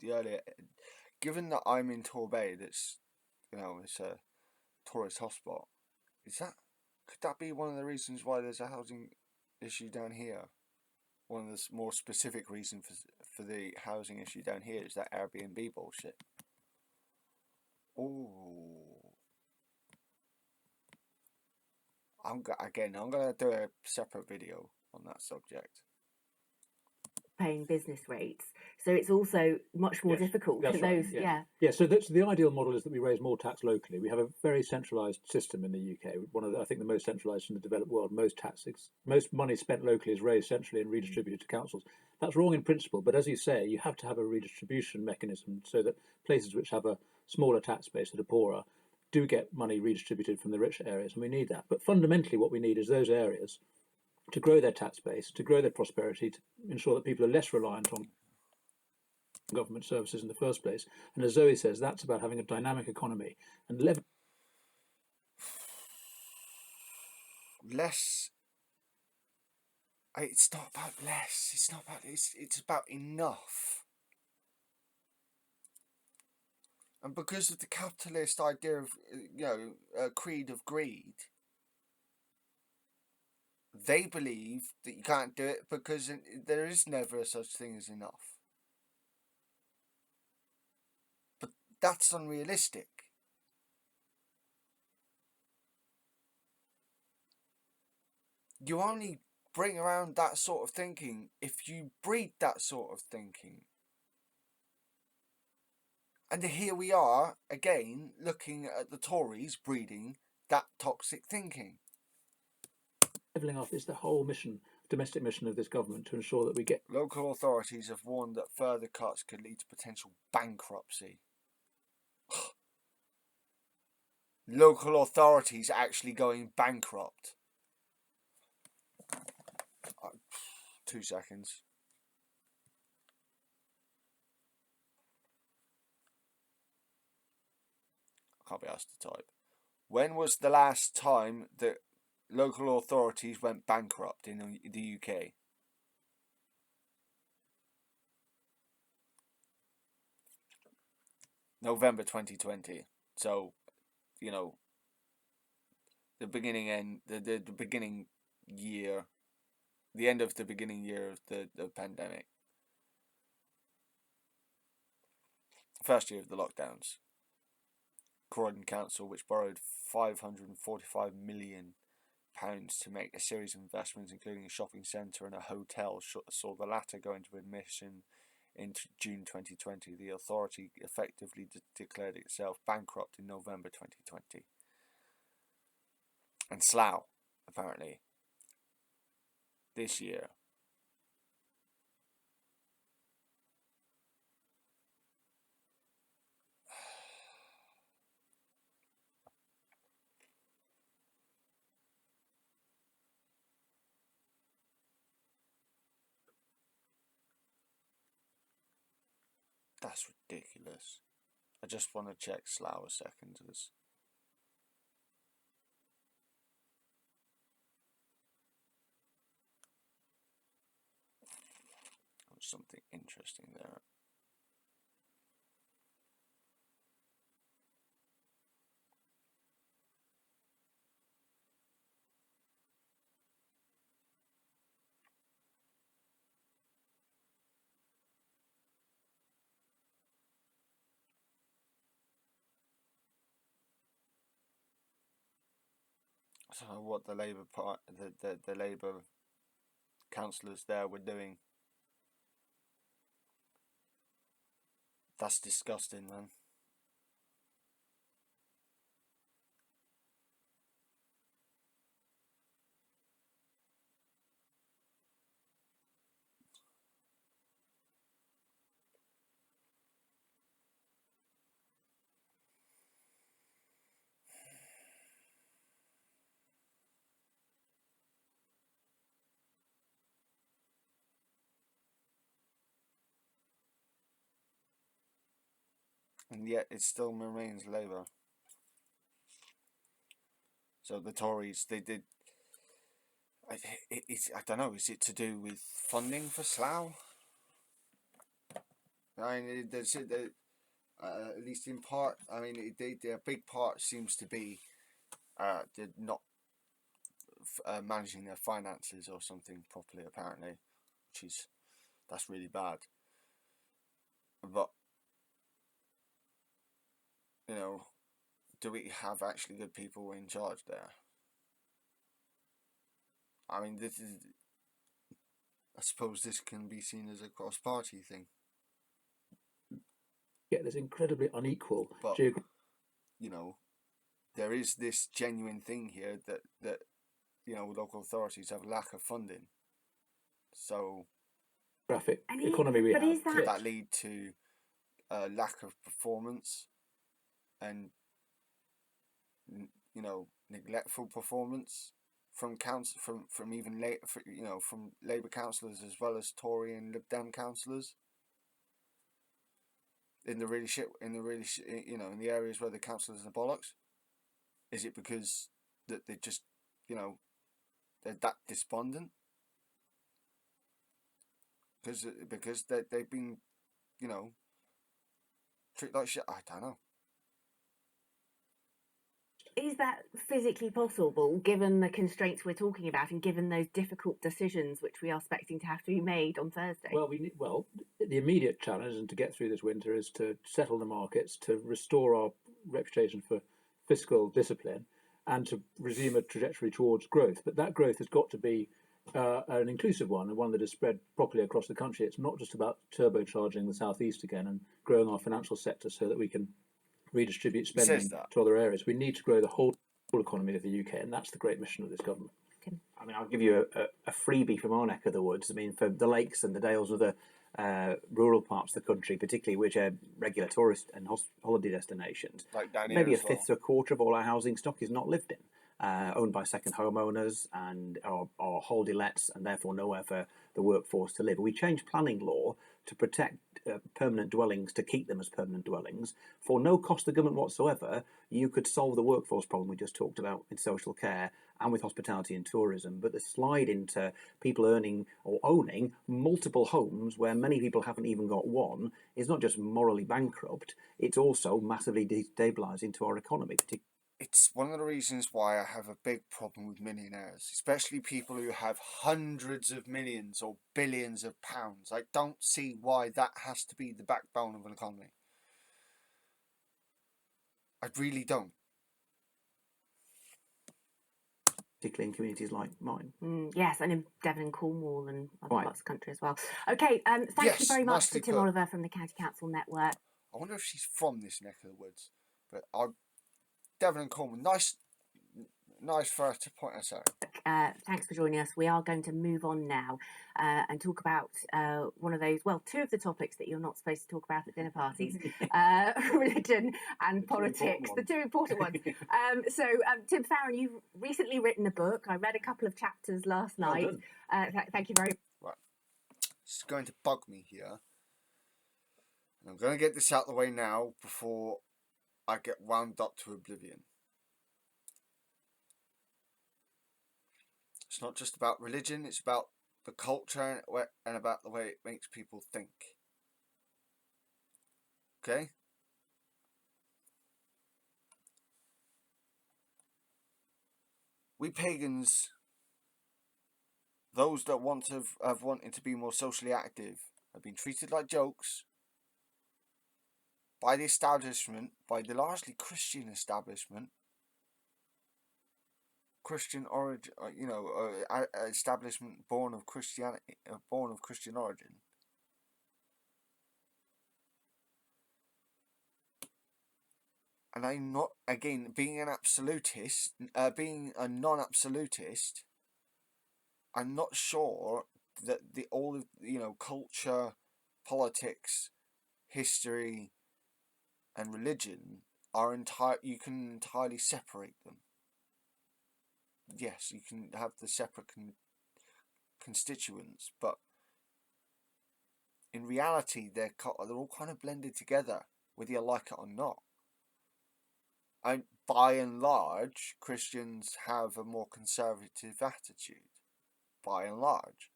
the earlier, given that I'm in Torbay, that's, it's a tourist hotspot, could that be one of the reasons why there's a housing issue down here? One of the more specific reasons for the housing issue down here is that Airbnb bullshit. Oh, I'm gonna do a separate video on that subject. Paying business rates, so it's also much more difficult for those. So that's the ideal model, is that we raise more tax locally. We have a very centralised system in the UK, I think the most centralised in the developed world. Most money spent locally is raised centrally and redistributed to councils. That's wrong in principle, but as you say, you have to have a redistribution mechanism so that places which have a smaller tax base that are poorer do get money redistributed from the richer areas, and we need that. But fundamentally what we need is those areas to grow their tax base, to grow their prosperity, to ensure that people are less reliant on government services in the first place. And as Zoe says, that's about having a dynamic economy and less. It's not about less. It's not about. It's about enough. And because of the capitalist idea of creed of greed, they believe that you can't do it because there is never such thing as enough. But that's unrealistic. You only bring around that sort of thinking if you breed that sort of thinking. And here we are, again, looking at the Tories breeding that toxic thinking. Levelling off is the whole domestic mission of this government, to ensure that we get... Local authorities have warned that further cuts could lead to potential bankruptcy. Local authorities actually going bankrupt. 2 seconds. I can't be asked to type. When was the last time that local authorities went bankrupt in the UK? November 2020. So, the beginning year, the end of the beginning year of the pandemic. First year of the lockdowns. Croydon Council, which borrowed £545 million to make a series of investments, including a shopping centre and a hotel, saw the latter go into admission in June 2020. The authority effectively declared itself bankrupt in November 2020. And Slough, apparently, this year. That's ridiculous. I just want to check Slough a second. There's something interesting there. So what the Labour the Labour councillors there were doing. That's disgusting, man. And yet it still remains Labour. So the Tories, they did. I don't know. Is it to do with funding for Slough? I mean, at least in part. I mean, a big part seems to be not managing their finances or something properly. Apparently, that's really bad. But you know, do we have actually good people in charge there? I mean, I suppose this can be seen as a cross-party thing. Yeah, there's incredibly unequal. But you know, there is this genuine thing here that you know, local authorities have a lack of funding. So, Geographic economy we have. Could that lead to a lack of performance and, you know, neglectful performance from from even from Labour councillors as well as Tory and Lib Dem councillors in the areas where the councillors are bollocks? Is it because that they just, you know, they're that despondent? Because they've been, you know, treated like shit? I don't know. Is that physically possible, given the constraints we're talking about and given those difficult decisions which we are expecting to have to be made on Thursday? Well, the immediate challenge, and to get through this winter, is to settle the markets, to restore our reputation for fiscal discipline, and to resume a trajectory towards growth. But that growth has got to be an inclusive one, and one that is spread properly across the country. It's not just about turbocharging the southeast again and growing our financial sector so that we can redistribute spending to other areas. We need to grow the whole economy of the UK, and that's the great mission of this government. I mean, I'll give you a freebie from our neck of the woods. I mean, for the lakes and the dales of the rural parts of the country, particularly which are regular tourist and holiday destinations, like down maybe here a fifth to a quarter of all our housing stock is not lived in, owned by second homeowners and or holiday lets, and therefore nowhere for the workforce to live. We changed planning law to protect permanent dwellings, to keep them as permanent dwellings for no cost to government whatsoever. You could solve the workforce problem we just talked about in social care and with hospitality and tourism, but the slide into people earning or owning multiple homes where many people haven't even got one is not just morally bankrupt, it's also massively destabilising to our economy. It's one of the reasons why I have a big problem with millionaires, especially people who have hundreds of millions or billions of pounds. I don't see why that has to be the backbone of an economy. I really don't. Particularly in communities like mine. Yes, and in Devon and Cornwall and other parts of the country as well. Okay, thank you very much to Tim Oliver from the County Council Network. I wonder if she's from this neck of the woods. But Devon and Cornwall, nice for her to point us out. Thanks for joining us. We are going to move on now and talk about one of those, two of the topics that you're not supposed to talk about at dinner parties, religion and politics, the two important ones. So, Tim Farron, you've recently written a book. I read a couple of chapters last night. Thank you very much. Right. It's going to bug me here. And I'm going to get this out of the way now before I get wound up to oblivion. It's not just about religion, it's about the culture and about the way it makes people think. Okay? We pagans, those that have wanted to be more socially active, have been treated like jokes by the establishment, by the largely Christian establishment. Christian origin, establishment born of Christianity, born of Christian origin. And I'm not, again, being an absolutist, being a non-absolutist, I'm not sure that all of, culture, politics, history, and religion are you can entirely separate them. Yes, you can have the separate constituents, but in reality, they're all kind of blended together, whether you like it or not. And by and large, Christians have a more conservative attitude. By and large.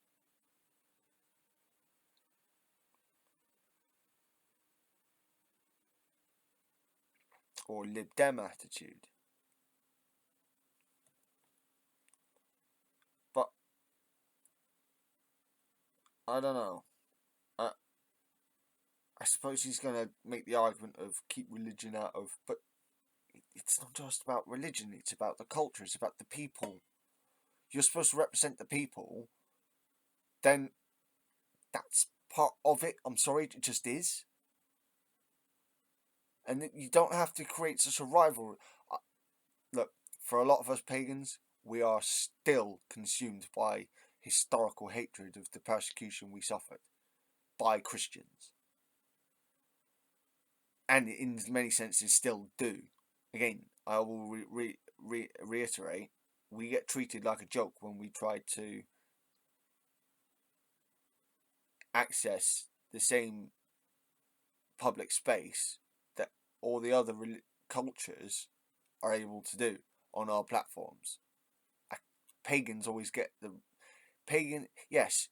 Or Lib Dem attitude. But I don't know. I suppose he's going to make the argument of keep religion out of... But it's not just about religion, it's about the culture, it's about the people. You're supposed to represent the people, then that's part of it. I'm sorry, it just is. And you don't have to create such a rivalry. Look, for a lot of us pagans, we are still consumed by historical hatred of the persecution we suffered by Christians. And in many senses still do. Again, I will reiterate, we get treated like a joke when we try to access the same public space that all the other cultures are able to do on our platforms. Pagans always get yes,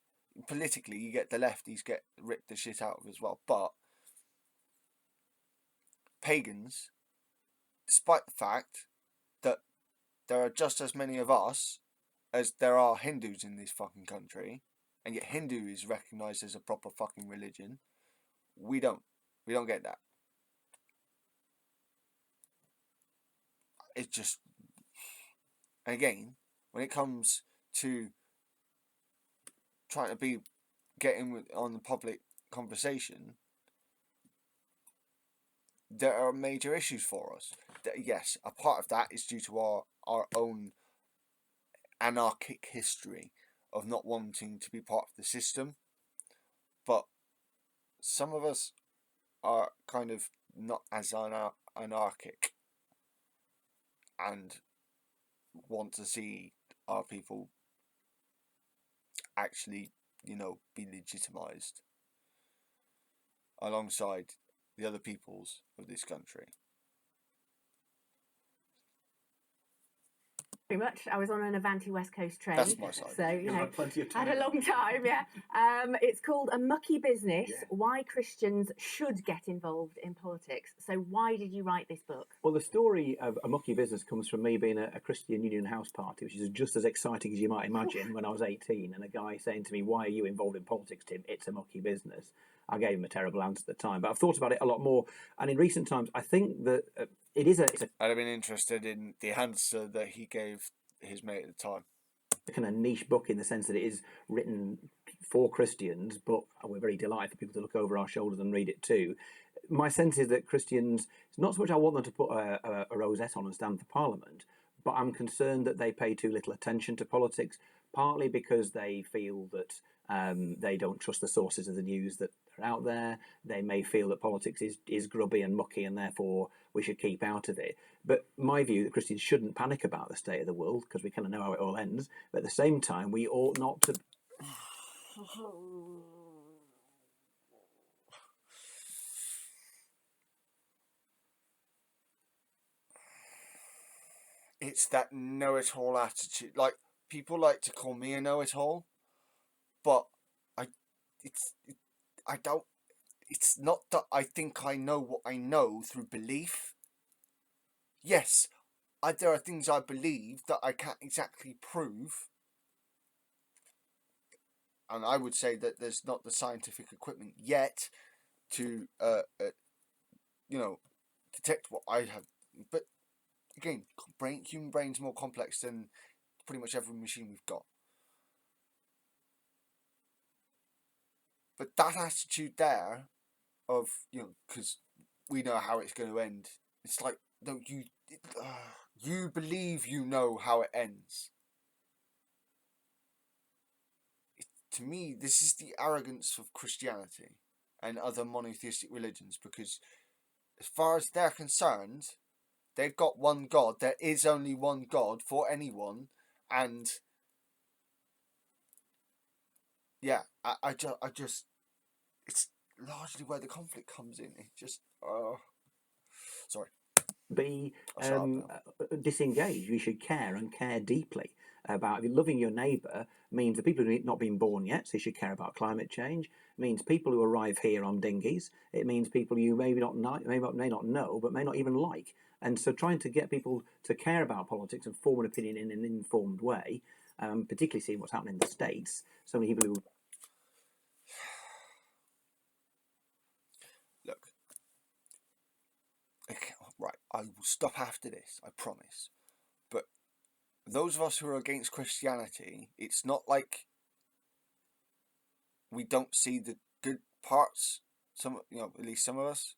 politically you get the lefties get ripped the shit out of as well, but pagans, despite the fact that there are just as many of us as there are Hindus in this fucking country, and yet Hindu is recognised as a proper fucking religion, we don't get that. It's just, again, when it comes to trying to getting on the public conversation, there are major issues for us. Yes, a part of that is due to our own anarchic history of not wanting to be part of the system, but some of us are kind of not as anarchic and want to see our people actually, be legitimised alongside the other peoples of this country. Very much. I was on an Avanti West Coast train. That's my side. So, had plenty of time. had a long time, yeah. It's called A Mucky Business, Yeah. Why Christians Should Get Involved in Politics. So why did you write this book? Well, the story of A Mucky Business comes from me being a Christian Union house party, which is just as exciting as you might imagine, when I was 18, and a guy saying to me, "Why are you involved in politics, Tim? It's a mucky business." I gave him a terrible answer at the time, but I've thought about it a lot more, and in recent times, I think that it's a I'd have been interested in the answer that he gave his mate at the time. kind of niche book in the sense that it is written for Christians, but we're very delighted for people to look over our shoulders and read it too. My sense is that Christians, it's not so much I want them to put a rosette on and stand for Parliament, but I'm concerned that they pay too little attention to politics, partly because they feel that they don't trust the sources of the news that are out there. They may feel that politics is grubby and mucky and therefore we should keep out of it. But my view that Christians shouldn't panic about the state of the world because we kind of know how it all ends. But at the same time, we ought not to... It's that know-it-all attitude. Like, people like to call me a know-it-all, but it's not that I think I know what I know through belief. Yes, there are things I believe that I can't exactly prove, and I would say that there's not the scientific equipment yet to detect what I have. But again, human brain's more complex than pretty much every machine we've got. But that attitude there of, because we know how it's going to end. It's like, no, you believe you know how it ends. To me, this is the arrogance of Christianity and other monotheistic religions, because as far as they're concerned, they've got one God. There is only one God for anyone, and yeah, I just, it's largely where the conflict comes in. It just, sorry. Be I'll shut up now. disengaged. You should care and care deeply about loving your neighbour. Means the people who are not been born yet, so you should care about climate change. It means people who arrive here on dinghies. It means people you may not know, but may not even like. And so, trying to get people to care about politics and form an opinion in an informed way, particularly seeing what's happening in the States. So many people who Look. Okay, right, I will stop after this, I promise. But those of us who are against Christianity, it's not like we don't see the good parts. At least some of us.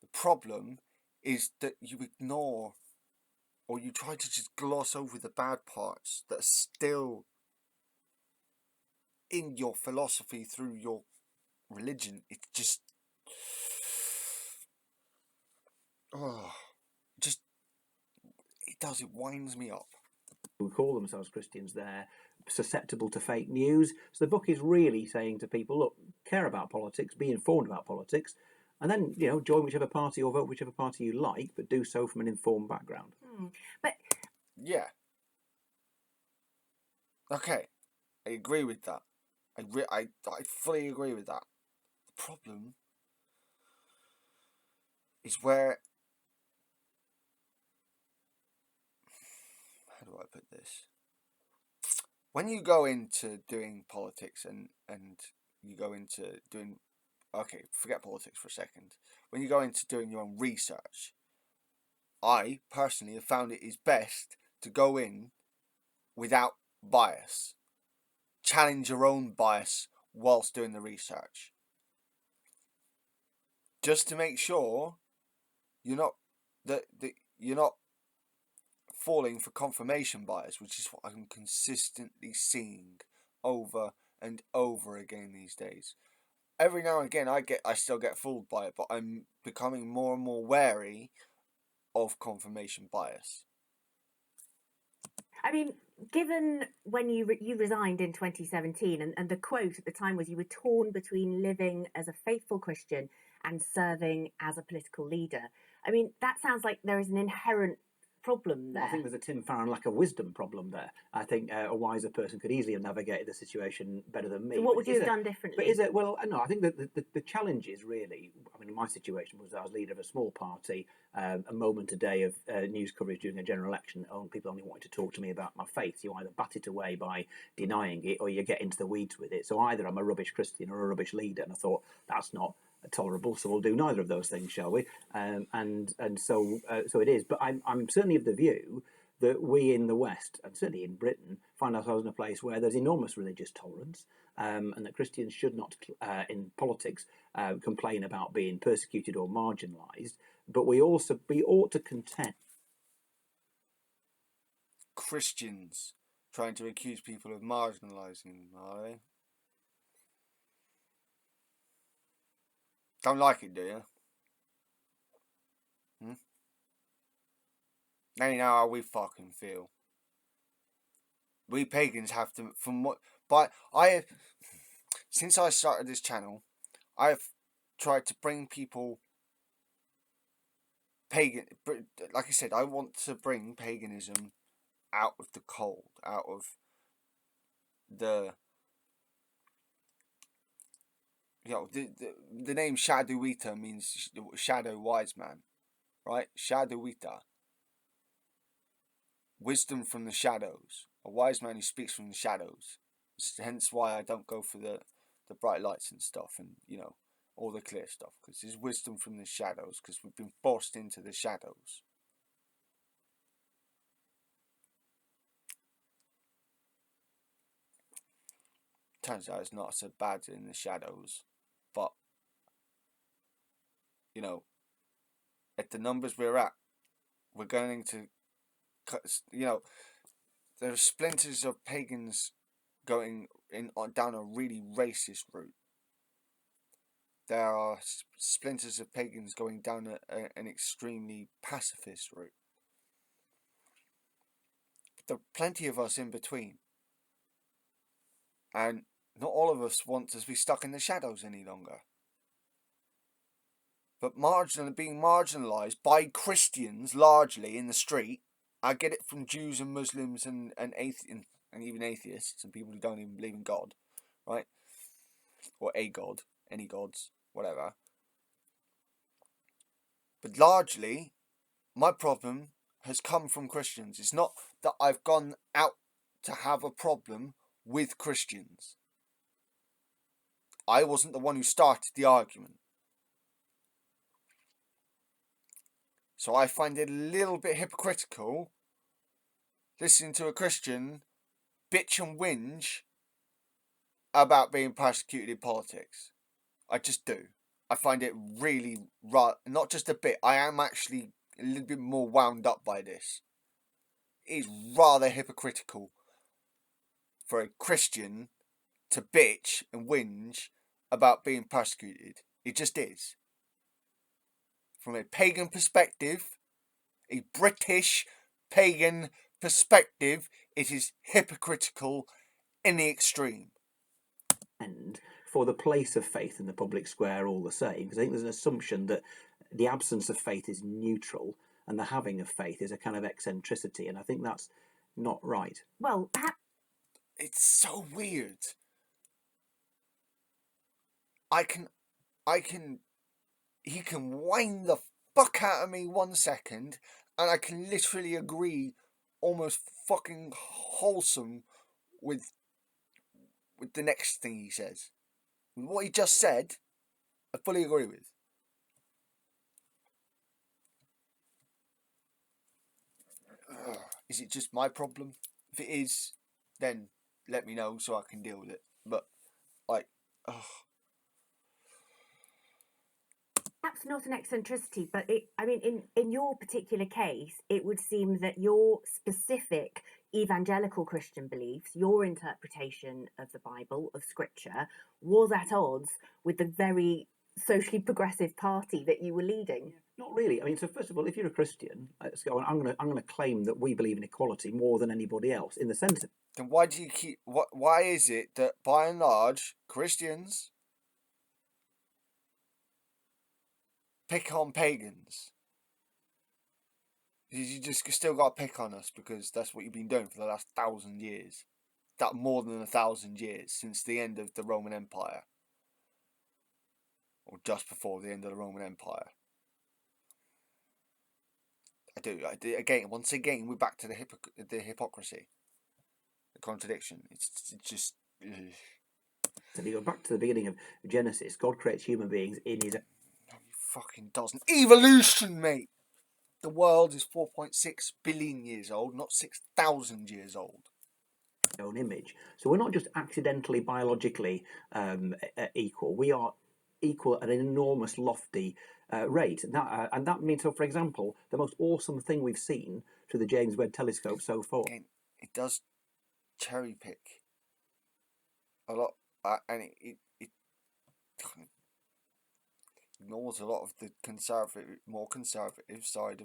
The problem is that you ignore, or you try to just gloss over the bad parts that are still in your philosophy through your religion. It's just, it winds me up. who call themselves Christians, they're susceptible to fake news. So the book is really saying to people, look, care about politics, be informed about politics, and then, join whichever party or vote whichever party you like, but do so from an informed background. But yeah. Okay, I agree with that. I fully agree with that. The problem is where, how do I put this? When you go into doing politics and you go into doing, okay, forget politics for a second. When you go into doing your own research, I personally have found it is best to go in without bias. Challenge your own bias whilst doing the research. Just to make sure you're not you're not falling for confirmation bias, which is what I'm consistently seeing over and over again these days. Every now and again I still get fooled by it, but I'm becoming more and more wary of confirmation bias. I mean, given when you resigned in 2017, and the quote at the time was, you were torn between living as a faithful Christian and serving as a political leader. I mean, that sounds like there is an inherent problem there. I think there's a Tim Farron lack of wisdom problem there. I think a wiser person could easily have navigated the situation better than me. So what would you have done differently? But is it, well, no, I think that the challenge is really, I mean, my situation was that I was leader of a small party, a moment a day of news coverage during a general election. People only wanted to talk to me about my faith. You either bat it away by denying it or you get into the weeds with it. So either I'm a rubbish Christian or a rubbish leader. And I thought, that's not tolerable, so we'll do neither of those things, shall we? So it is. But I'm certainly of the view that we in the West, and certainly in Britain, find ourselves in a place where there's enormous religious tolerance, and that Christians should not, in politics, complain about being persecuted or marginalised. But we ought to contend. Christians trying to accuse people of marginalising, are they? Don't like it, do you? Now you know how we fucking feel. We pagans have to, since I started this channel, I've tried to bring people like I said, I want to bring paganism out of the cold, out of the, the name Shadowita means shadow wise man, right? Shadowita. Wisdom from the shadows. A wise man who speaks from the shadows. Hence why I don't go for the bright lights and stuff, and all the clear stuff, because there's wisdom from the shadows, because we've been forced into the shadows. turns out it's not so bad in the shadows. But, you know, at the numbers we're at, we're going to, you know, there are splinters of pagans going down a really racist route. There are splinters of pagans going down an extremely pacifist route. But there are plenty of us in between. And not all of us want to be stuck in the shadows any longer. But being marginalised by Christians, largely, in the street, I get it from Jews and Muslims and even atheists and people who don't even believe in God, right? Or a God, any gods, whatever. But largely, my problem has come from Christians. It's not that I've gone out to have a problem with Christians. I wasn't the one who started the argument. So I find it a little bit hypocritical listening to a Christian bitch and whinge about being persecuted in politics. I just do. I find it really, not just a bit, I am actually a little bit more wound up by this. It is rather hypocritical for a Christian to bitch and whinge about being persecuted. It just is. From a pagan perspective, a British pagan perspective, it is hypocritical in the extreme. And for the place of faith in the public square all the same, because I think there's an assumption that the absence of faith is neutral and the having of faith is a kind of eccentricity, and I think that's not right. Well, it's so weird. He can wind the fuck out of me 1 second, and I can literally agree almost fucking wholesome with the next thing he says. What he just said, I fully agree with. Is it just my problem? If it is, then let me know so I can deal with it. But, like, perhaps not an eccentricity, but in your particular case, it would seem that your specific evangelical Christian beliefs, your interpretation of the Bible, of Scripture, was at odds with the very socially progressive party that you were leading. Not really. I mean, so first of all, if you're a Christian, I'm going to claim that we believe in equality more than anybody else, in the sense of. Then why do you keep? Why is it that by and large Christians pick on pagans? You just still got to pick on us because that's what you've been doing for the last 1,000 years. That more than 1,000 years since the end of the Roman Empire, or just before the end of the Roman Empire. I do. Again, once again, we're back to the hypocrisy, the contradiction. It's just. Ugh. So if you go back to the beginning of Genesis, God creates human beings in his. No, he fucking doesn't. Evolution, mate. The world is 4.6 billion years old, not 6,000 years old. Own image. So we're not just accidentally biologically equal. We are equal at an enormous, lofty rate. And that means, so for example, the most awesome thing we've seen through the James Webb Telescope so far. Again, it does cherry pick a lot, and it ignores a lot of the more conservative side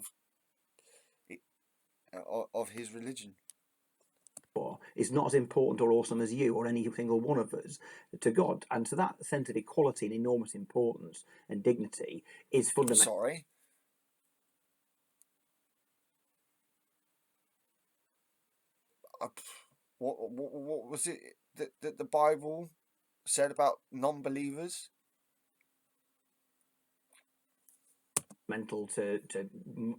of his religion. Is not as important or awesome as you or any single one of us to God. And so that sense of equality and enormous importance and dignity is fundamental. Sorry. What was it that the Bible said about non-believers? Mental to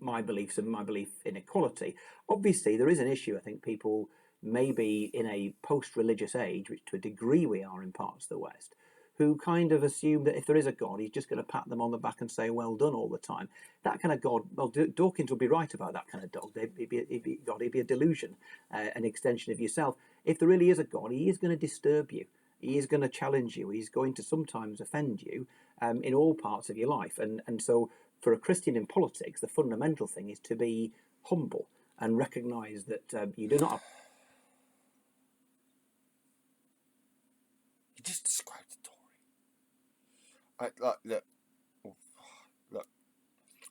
my beliefs and my belief in equality. Obviously, there is an issue. I think people maybe in a post-religious age, which to a degree we are in parts of the West, who kind of assume that if there is a God, he's just going to pat them on the back and say, well done all the time. That kind of God, well, Dawkins would be right about that kind of God. He'd be a delusion, an extension of yourself. If there really is a God, he is going to disturb you. he is going to challenge you. He's going to sometimes offend you in all parts of your life. And so for a Christian in politics, the fundamental thing is to be humble and recognise that you do not... You just described the Tory. Look,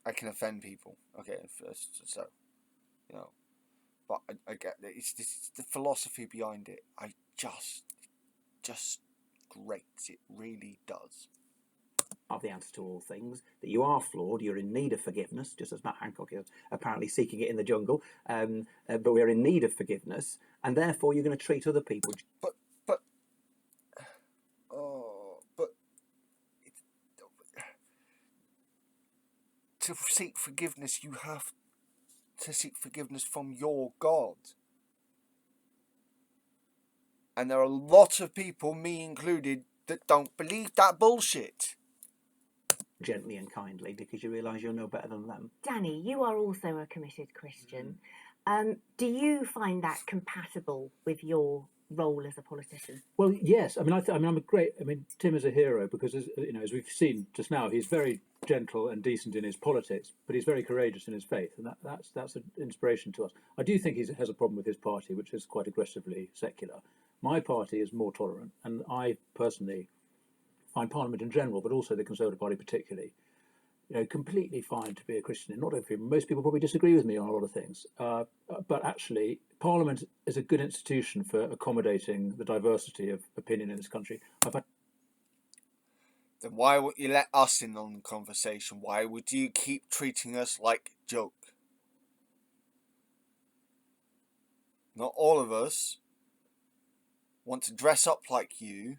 I can offend people. Okay, so, you know, but I get that it's the philosophy behind it. I just grates. It really does. Of the answer to all things, that you are flawed, you're in need of forgiveness, just as Matt Hancock is apparently seeking it in the jungle, but we're in need of forgiveness, and therefore you're going to treat other people... But to seek forgiveness, you have to seek forgiveness from your God. And there are a lot of people, me included, that don't believe that bullshit. Gently and kindly, because you realise you're no better than them. Danny, you are also a committed Christian. Do you find that compatible with your role as a politician? Well, yes. I mean, I'm a great. I mean, Tim is a hero because, as we've seen just now, he's very gentle and decent in his politics, but he's very courageous in his faith, and that's an inspiration to us. I do think he has a problem with his party, which is quite aggressively secular. My party is more tolerant, and I personally find Parliament in general, but also the Conservative Party particularly, completely fine to be a Christian in. Not everyone, most people probably disagree with me on a lot of things, but actually Parliament is a good institution for accommodating the diversity of opinion in this country. Then why would you let us in on the conversation? Why would you keep treating us like a joke? Not all of us want to dress up like you,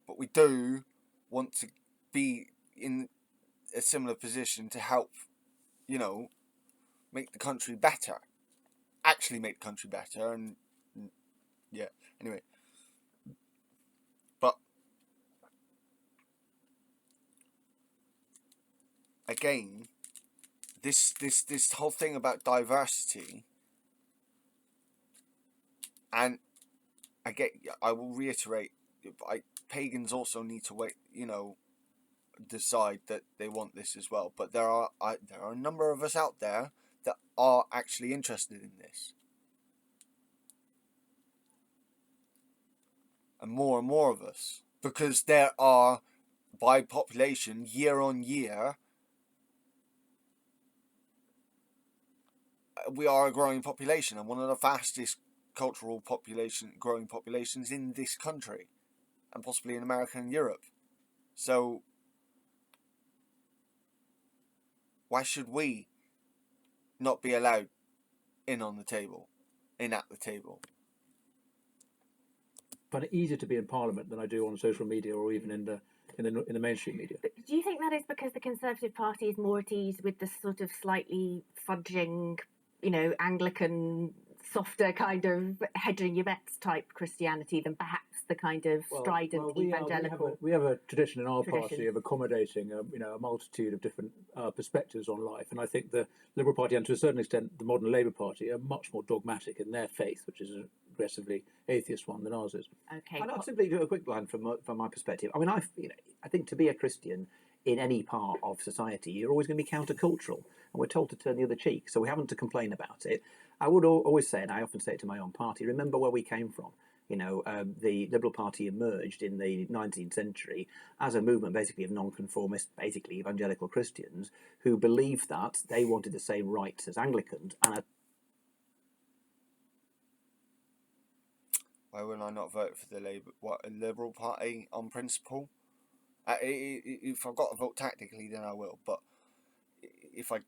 but we do want to be in a similar position to help, make the country better. Actually make the country better, and yeah, anyway. But again, this whole thing about diversity, and I will reiterate, pagans also need to wait, decide that they want this as well. But there are a number of us out there that are actually interested in this, and more of us, because there are, by population, year on year, we are a growing population, and one of the fastest cultural growing populations in this country, and possibly in America and Europe. So why should we not be allowed in at the table? I find it easier to be in Parliament than I do on social media or even in the mainstream media. Do you think that is because the Conservative Party is more at ease with the sort of slightly fudging, Anglican, softer kind of hedging your bets type Christianity than perhaps the kind of strident evangelical? We have a tradition in our party of accommodating a multitude of different perspectives on life, and I think the Liberal Party and to a certain extent the modern Labour Party are much more dogmatic in their faith, which is an aggressively atheist one, than ours is. Okay. And I'll simply do a quick line from my perspective. I mean, I think to be a Christian in any part of society, you're always going to be countercultural, and we're told to turn the other cheek, so we haven't to complain about it. I would always say, and I often say it to my own party, remember where we came from. The Liberal Party emerged in the 19th century as a movement basically of nonconformist, basically evangelical Christians who believed that they wanted the same rights as Anglicans. And why would I not vote for the Liberal Party on principle? If I've got to vote tactically, then I will. But if I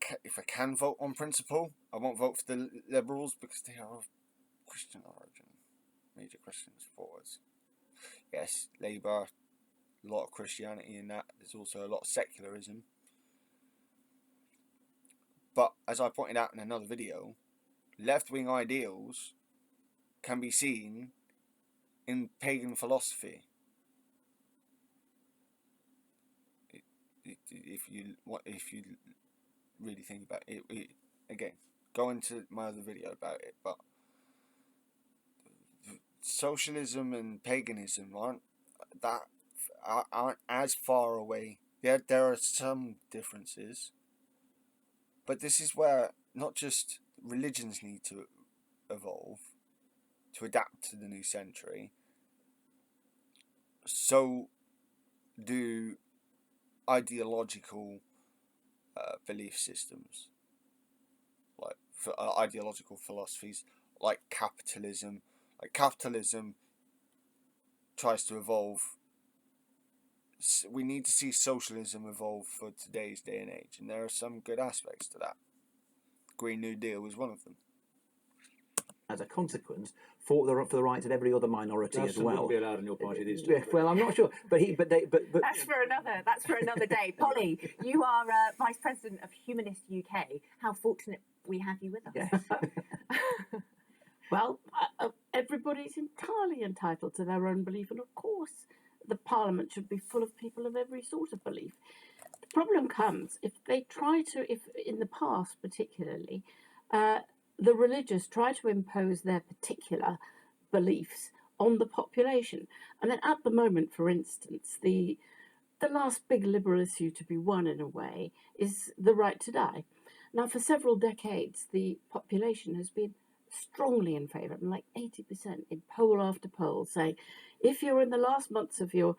can vote on principle, I won't vote for the Liberals because they are of Christian origin. Major Christian supporters. Yes, Labour, a lot of Christianity in that. There's also a lot of secularism. But as I pointed out in another video, left-wing ideals can be seen in pagan philosophy. If you really think about it, again, go into my other video about it. But socialism and paganism aren't as far away. There are some differences, but this is where not just religions need to evolve to adapt to the new century. So do ideological belief systems, like ideological philosophies, like capitalism. Like capitalism tries to evolve. We need to see socialism evolve for today's day and age, and there are some good aspects to that. Green New Deal was one of them. As a consequence, fought for the rights of every other minority as Jackson well. wouldn't be allowed in your party these days. Yeah, well, I'm not sure, but That's for another day. Polly, you are Vice President of Humanist UK. How fortunate we have you with us. yes. Well, everybody's entirely entitled to their own belief, and of course, the Parliament should be full of people of every sort of belief. The problem comes if they try to, if in the past particularly, the religious try to impose their particular beliefs on the population. And then at the moment, for instance, the last big liberal issue to be won in a way is the right to die. Now, for several decades, the population has been strongly in favour, like 80% in poll after poll, saying if you're in the last months of your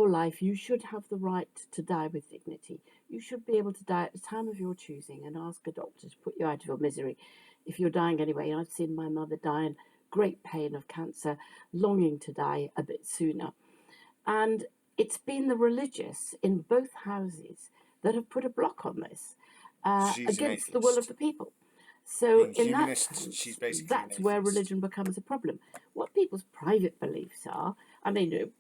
life, you should have the right to die with dignity. You should be able to die at the time of your choosing and ask a doctor to put you out of your misery if you're dying anyway. I've seen my mother die in great pain of cancer, longing to die a bit sooner. And it's been the religious in both houses that have put a block on this against the will of the people. So Being in that humanist, sense, she's basically that's an where atheist. religion becomes a problem. What people's private beliefs are, I mean,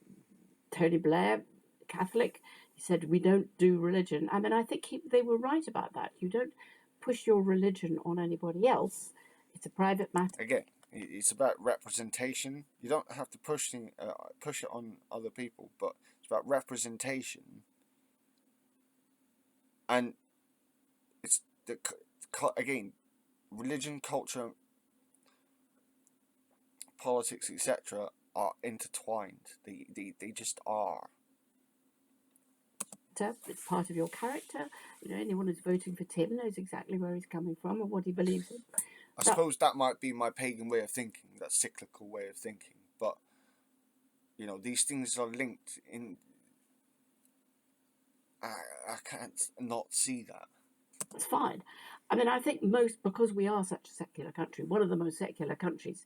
Tony Blair, Catholic, he said, we don't do religion. I mean, I think they were right about that. You don't push your religion on anybody else. It's a private matter. Again, it's about representation. You don't have to push it on other people, but it's about representation. And it's again, religion, culture, politics, etc. are intertwined. They just are. It's part of your character. You know, anyone who's voting for Tim knows exactly where he's coming from and what he believes in. I suppose that might be my pagan way of thinking, that cyclical way of thinking. But you know, these things are linked in. I can't not see that. It's fine. I mean, I think because we are such a secular country, one of the most secular countries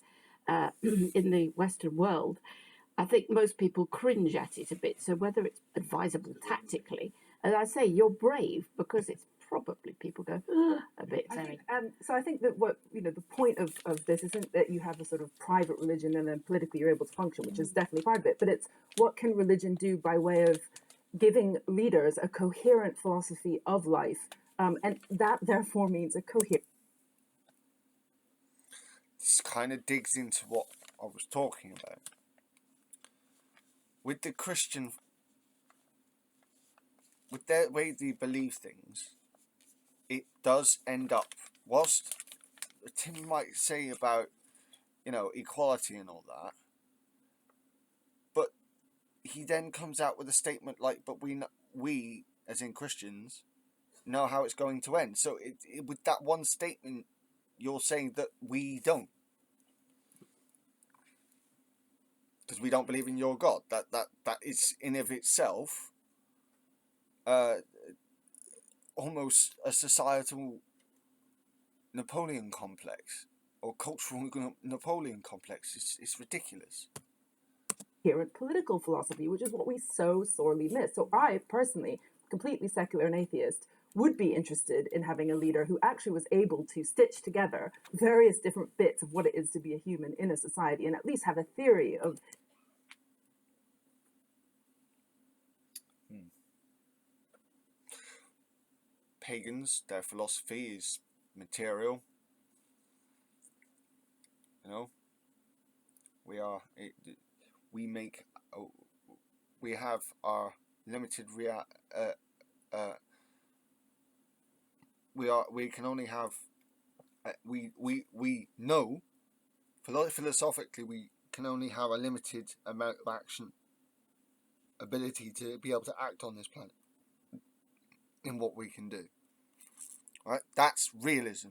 in the Western world, I think most people cringe at it a bit. So whether it's advisable tactically, as I say, you're brave because it's probably people go a bit. So I think that the point of this isn't that you have a sort of private religion and then politically you're able to function, which is definitely part of it, but it's what can religion do by way of giving leaders a coherent philosophy of life, and that therefore means a coherent. This kind of digs into what I was talking about. With the Christian, with their way they believe things, it does end up, whilst Tim might say about, equality and all that, but he then comes out with a statement like, but we as in Christians, know how it's going to end. So with that one statement, you're saying that we don't. Because we don't believe in your God. That is in of itself almost a societal Napoleon complex or cultural Napoleon complex. It's ridiculous. Coherent political philosophy, which is what we so sorely miss. So I personally, completely secular and atheist, would be interested in having a leader who actually was able to stitch together various different bits of what it is to be a human in a society and at least have a theory of. Pagans, their philosophy is material. We have our limited we can only have we know philosophically can only have a limited amount of ability to be able to act on this planet in what we can do. Right? That's realism.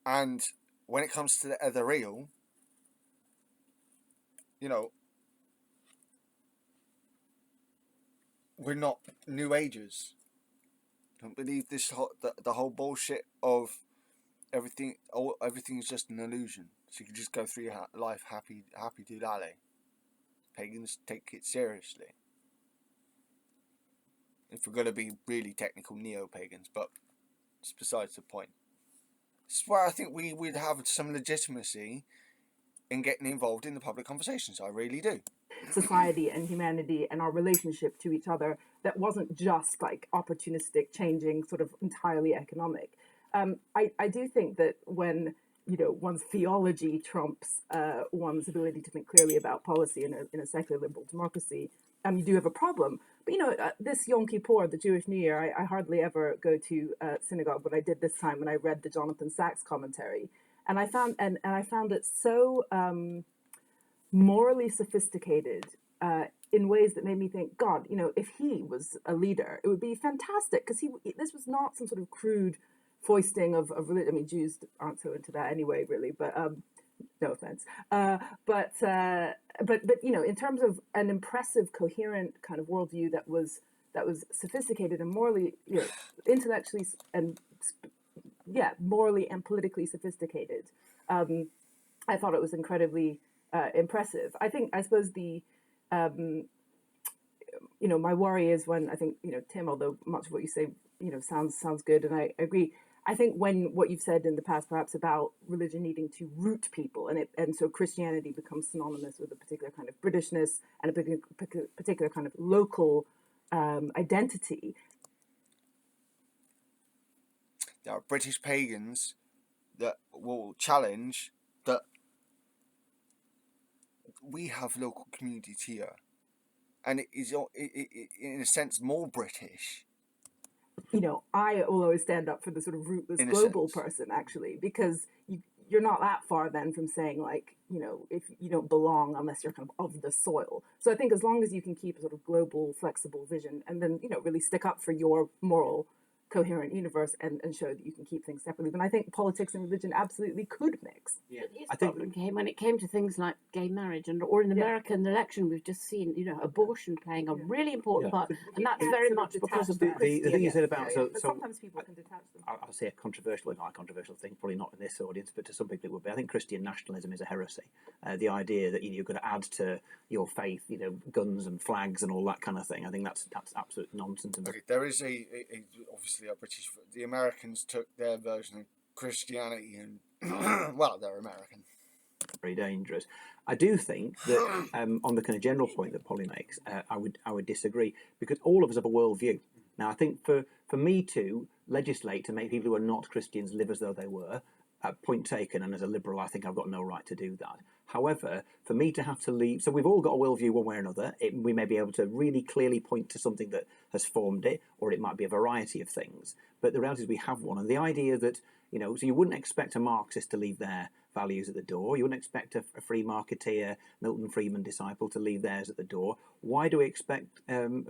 And when it comes to the real, we're not New Agers. Don't believe this the whole bullshit of everything is just an illusion. So you can just go through your life happy doodally. Pagans take it seriously. If we're going to be really technical neo-pagans, but it's besides the point. This is where I think we would have some legitimacy in getting involved in the public conversations. I really do. Society and humanity and our relationship to each other that wasn't just like opportunistic, changing, sort of entirely economic. I do think that when one's theology trumps one's ability to think clearly about policy in a secular liberal democracy, you do have a problem. But this Yom Kippur, the Jewish New Year, I hardly ever go to synagogue, but I did this time when I read the Jonathan Sachs commentary, and I found it so morally sophisticated in ways that made me think, God, if he was a leader, it would be fantastic, because this was not some sort of crude foisting of religion. I mean, Jews aren't so into that anyway, really, but no offense. But in terms of an impressive, coherent kind of worldview that was sophisticated and morally, intellectually and morally and politically sophisticated, I thought it was incredibly impressive. I suppose the my worry is when I think Tim, although much of what you say sounds good, and I agree. I think when what you've said in the past, perhaps about religion needing to root people, and so Christianity becomes synonymous with a particular kind of Britishness and a particular kind of local identity. There are British pagans that will challenge that we have local communities here, and it is in a sense more British. I will always stand up for the sort of rootless global person, actually, because you're not that far then from saying, like, if you don't belong unless you're kind of the soil. So I think as long as you can keep a sort of global, flexible vision, and then, really stick up for your moral, coherent universe and show that you can keep things separately. But I think politics and religion absolutely could mix. Yeah. His problem came when it came to things like gay marriage, or in the American election, we've just seen, abortion playing a really important part, and that's very much because of the thing you said about so sometimes people can detach them. I'll say not a controversial thing, probably not in this audience, but to some people it would be. I think Christian nationalism is a heresy. The idea that you're going to add to your faith, guns and flags and all that kind of thing. I think that's absolute nonsense. Okay, there is obviously a British. The Americans took their version of Christianity and well, they're American. Very dangerous. I do think that on the kind of general point that Polly makes, I would disagree, because all of us have a worldview. Now, I think for me to legislate to make people who are not Christians live as though they were, point taken, and as a liberal, I think I've got no right to do that. However, for me to have to leave, so we've all got a worldview one way or another. We may be able to really clearly point to something that has formed it, or it might be a variety of things. But the reality is we have one. And the idea that, so you wouldn't expect a Marxist to leave their values at the door. You wouldn't expect a free marketeer, Milton Friedman disciple to leave theirs at the door. Why do we expect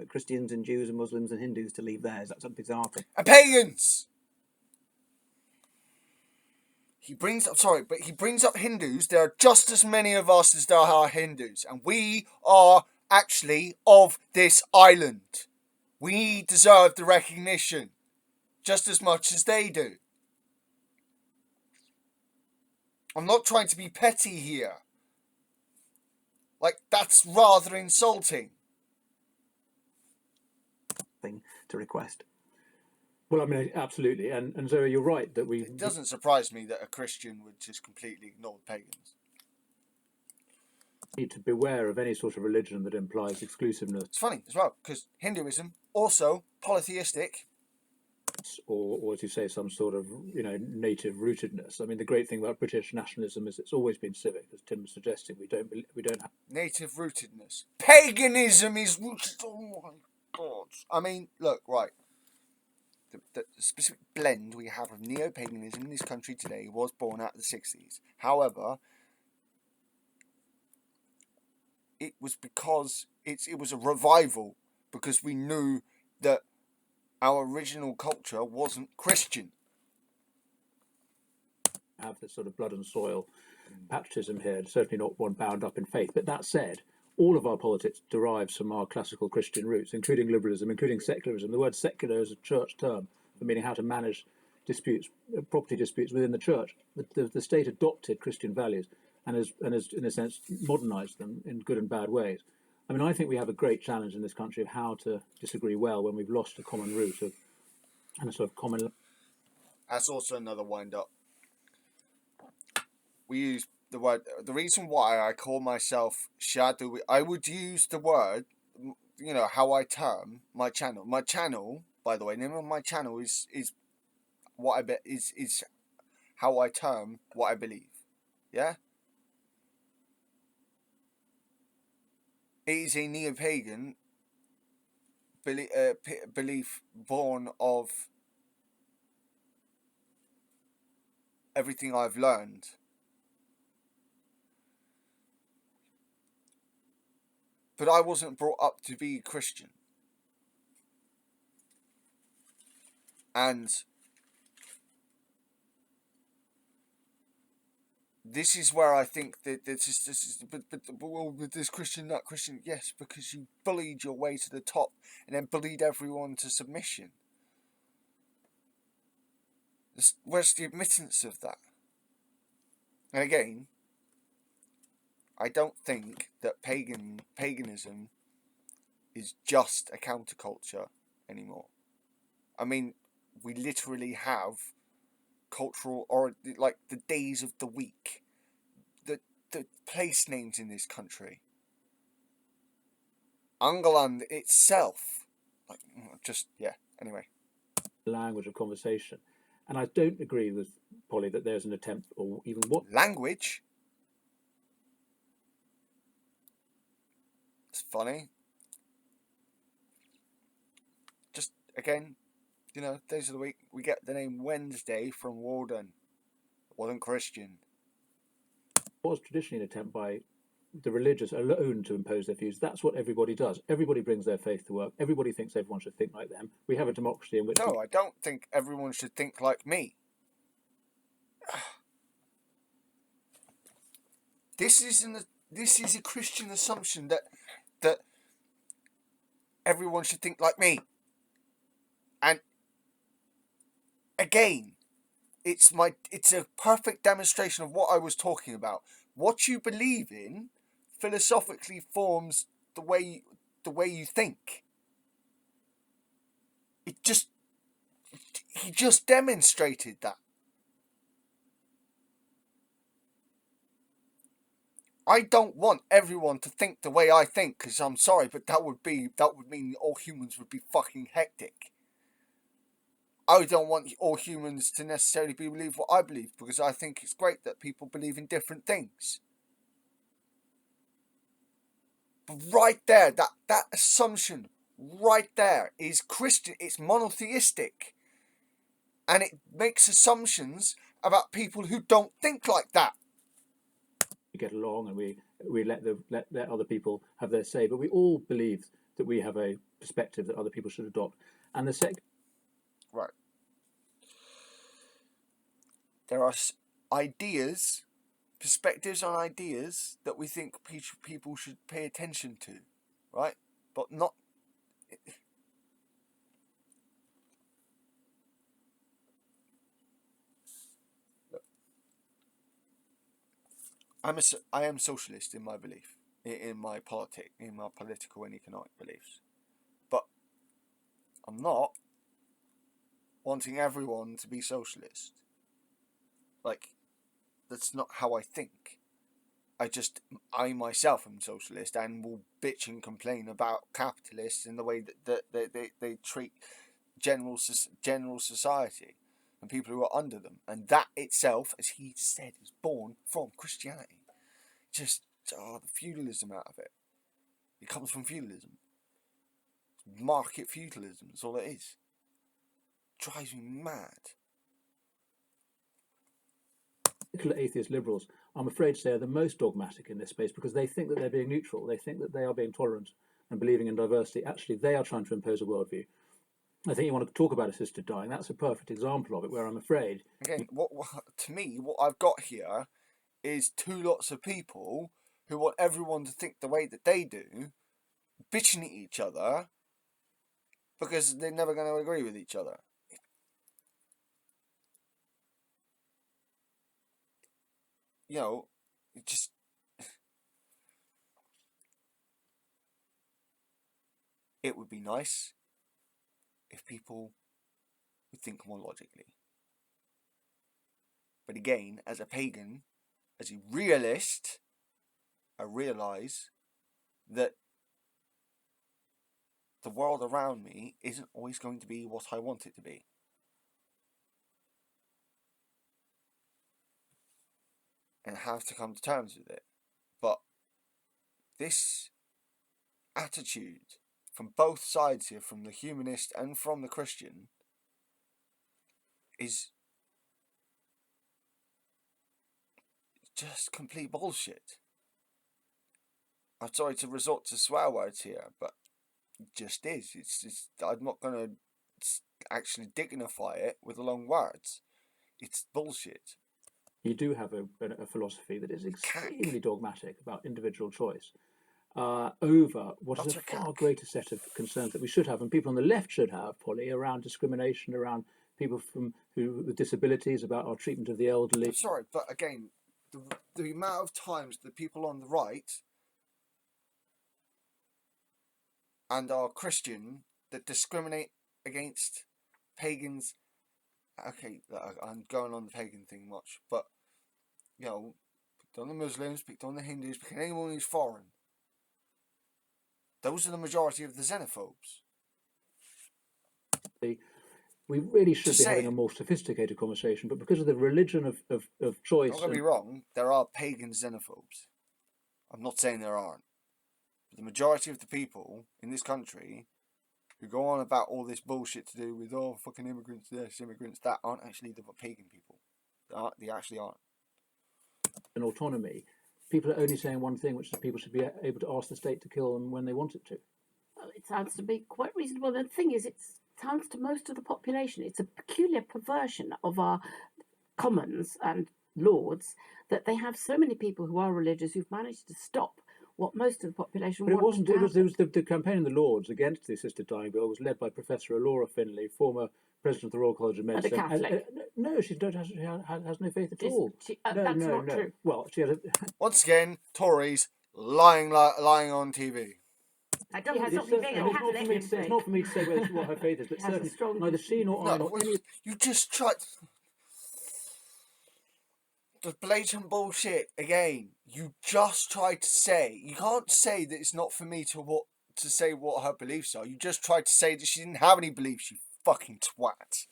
Christians and Jews and Muslims and Hindus to leave theirs? That's a bizarre thing. And pagans! He brings up Hindus. There are just as many of us as there are Hindus, and we are actually of this island. We deserve the recognition just as much as they do. I'm not trying to be petty here. Like, that's rather insulting. Thing to request. Well, I mean, absolutely, and Zoe, you're right that It doesn't surprise me that a Christian would just completely ignore pagans. Need to beware of any sort of religion that implies exclusiveness. It's funny as well, because Hinduism, also polytheistic, or as you say, some sort of native rootedness. I mean, the great thing about British nationalism is it's always been civic, as Tim was suggesting. We don't have native rootedness. Paganism is rooted. Oh my God! I mean, look, right. the specific blend we have of neo-paganism in this country today was born out of the 60s. However, it was because it was a revival, because we knew that our original culture wasn't Christian. Have this sort of blood and soil patriotism here, and certainly not one bound up in faith. But that said, all of our politics derives from our classical Christian roots, including liberalism, including secularism. The word secular is a church term for meaning how to manage disputes, property disputes within the church. The state adopted Christian values and has, in a sense, modernized them in good and bad ways. I mean, I think we have a great challenge in this country of how to disagree well when we've lost a common root of, and a sort of common. That's also another wind-up. We use the word. The reason why I call myself shadowy, I would use the word. You know how I term my channel. My channel, by the way, name of my channel is what I bet is how I term what I believe. Yeah. It is a neo-pagan belief born of everything I've learned. But I wasn't brought up to be Christian. And this is where I think that this is but well, with this Christian, that Christian, yes, because you bullied your way to the top and then bullied everyone to submission. Where's the admittance of that? And again, I don't think that paganism is just a counterculture anymore. I mean, we literally have cultural, or like the days of the week, the place names in this country, England itself, like just yeah. Anyway, Language of conversation, and I don't agree with Polly that there's an attempt, or even what language. It's funny. Just again, you know, days of the week, we get the name Wednesday from Walden. It wasn't Christian. was traditionally an attempt by the religious alone to impose their views. That's what everybody does. Everybody brings their faith to work. Everybody thinks everyone should think like them. We have a democracy in which... No, I don't think everyone should think like me. This is a Christian assumption that everyone should think like me. And again, it's a perfect demonstration of what I was talking about. What you believe in philosophically forms the way you think. He just demonstrated that. I don't want everyone to think the way I think, because I'm sorry, but that would mean all humans would be fucking hectic. I don't want all humans to necessarily believe what I believe, because I think it's great that people believe in different things. But right there, that assumption right there is Christian. It's monotheistic, and it makes assumptions about people who don't think like that. We get along and we let other people have their say, but we all believe that we have a perspective that other people should adopt. And the second, right, there are ideas, perspectives on ideas that we think people should pay attention to, right? But not. I am socialist in my belief, in my political and economic beliefs, but I'm not wanting everyone to be socialist. Like, that's not how I think. I myself am socialist and will bitch and complain about capitalists in the way that they treat general society and people who are under them, and that itself, as he said, is born from Christianity. Just the feudalism out of it. It comes from feudalism. Market feudalism. That's all it is. drives me mad. Particular atheist liberals, I'm afraid to say, are the most dogmatic in this space because they think that they're being neutral. They think that they are being tolerant and believing in diversity. Actually, they are trying to impose a worldview. I think you want to talk about assisted dying. That's a perfect example of it, where I'm afraid. Again, to me, what I've got here is two lots of people who want everyone to think the way that they do, bitching at each other because they're never going to agree with each other. You know, it just... It would be nice if people would think more logically. But again, as a pagan, as a realist, I realise that the world around me isn't always going to be what I want it to be. And I have to come to terms with it. But this attitude from both sides here, from the humanist and from the Christian, is just complete bullshit. I'm sorry to resort to swear words here, but it just is. I'm not going to actually dignify it with long words. It's bullshit. You do have a philosophy that is extremely dogmatic about individual choice over what is a far greater set of concerns that we should have, and people on the left should have, Polly, around discrimination, around people with disabilities, about our treatment of the elderly. I'm sorry, but again, the amount of times the people on the right and are Christian that discriminate against pagans. Okay, I'm going on the pagan thing much, but you know, picked on the Muslims, picked on the Hindus, picked on anyone who's foreign. Those are the majority of the xenophobes. We really should be having a more sophisticated conversation, but because of the religion of choice... Don't get me wrong, there are pagan xenophobes. I'm not saying there aren't. But the majority of the people in this country who go on about all this bullshit to do with, oh, fucking immigrants this, immigrants that, aren't actually the pagan people. They actually aren't. An autonomy. People are only saying one thing, which is people should be able to ask the state to kill them when they want it to. Well, it sounds to be quite reasonable. The thing is, it sounds to most of the population, it's a peculiar perversion of our commons and lords that they have so many people who are religious who've managed to stop what most of the population but wants. It was the campaign in the Lords against the assisted dying bill was led by Professor Laura Finlay, former president of the Royal College of Medicine. And a Catholic. No, she has no faith at all. That's not true. Well, she has Once again, Tories lying on TV. That doesn't stop me being a Catholic. It's not for me to say what her faith is, but certainly neither she nor I nor any... You just tried... The blatant bullshit again. You just tried to say. You can't say that it's not for me to say what her beliefs are. You just tried to say that she didn't have any beliefs. You fucking twat.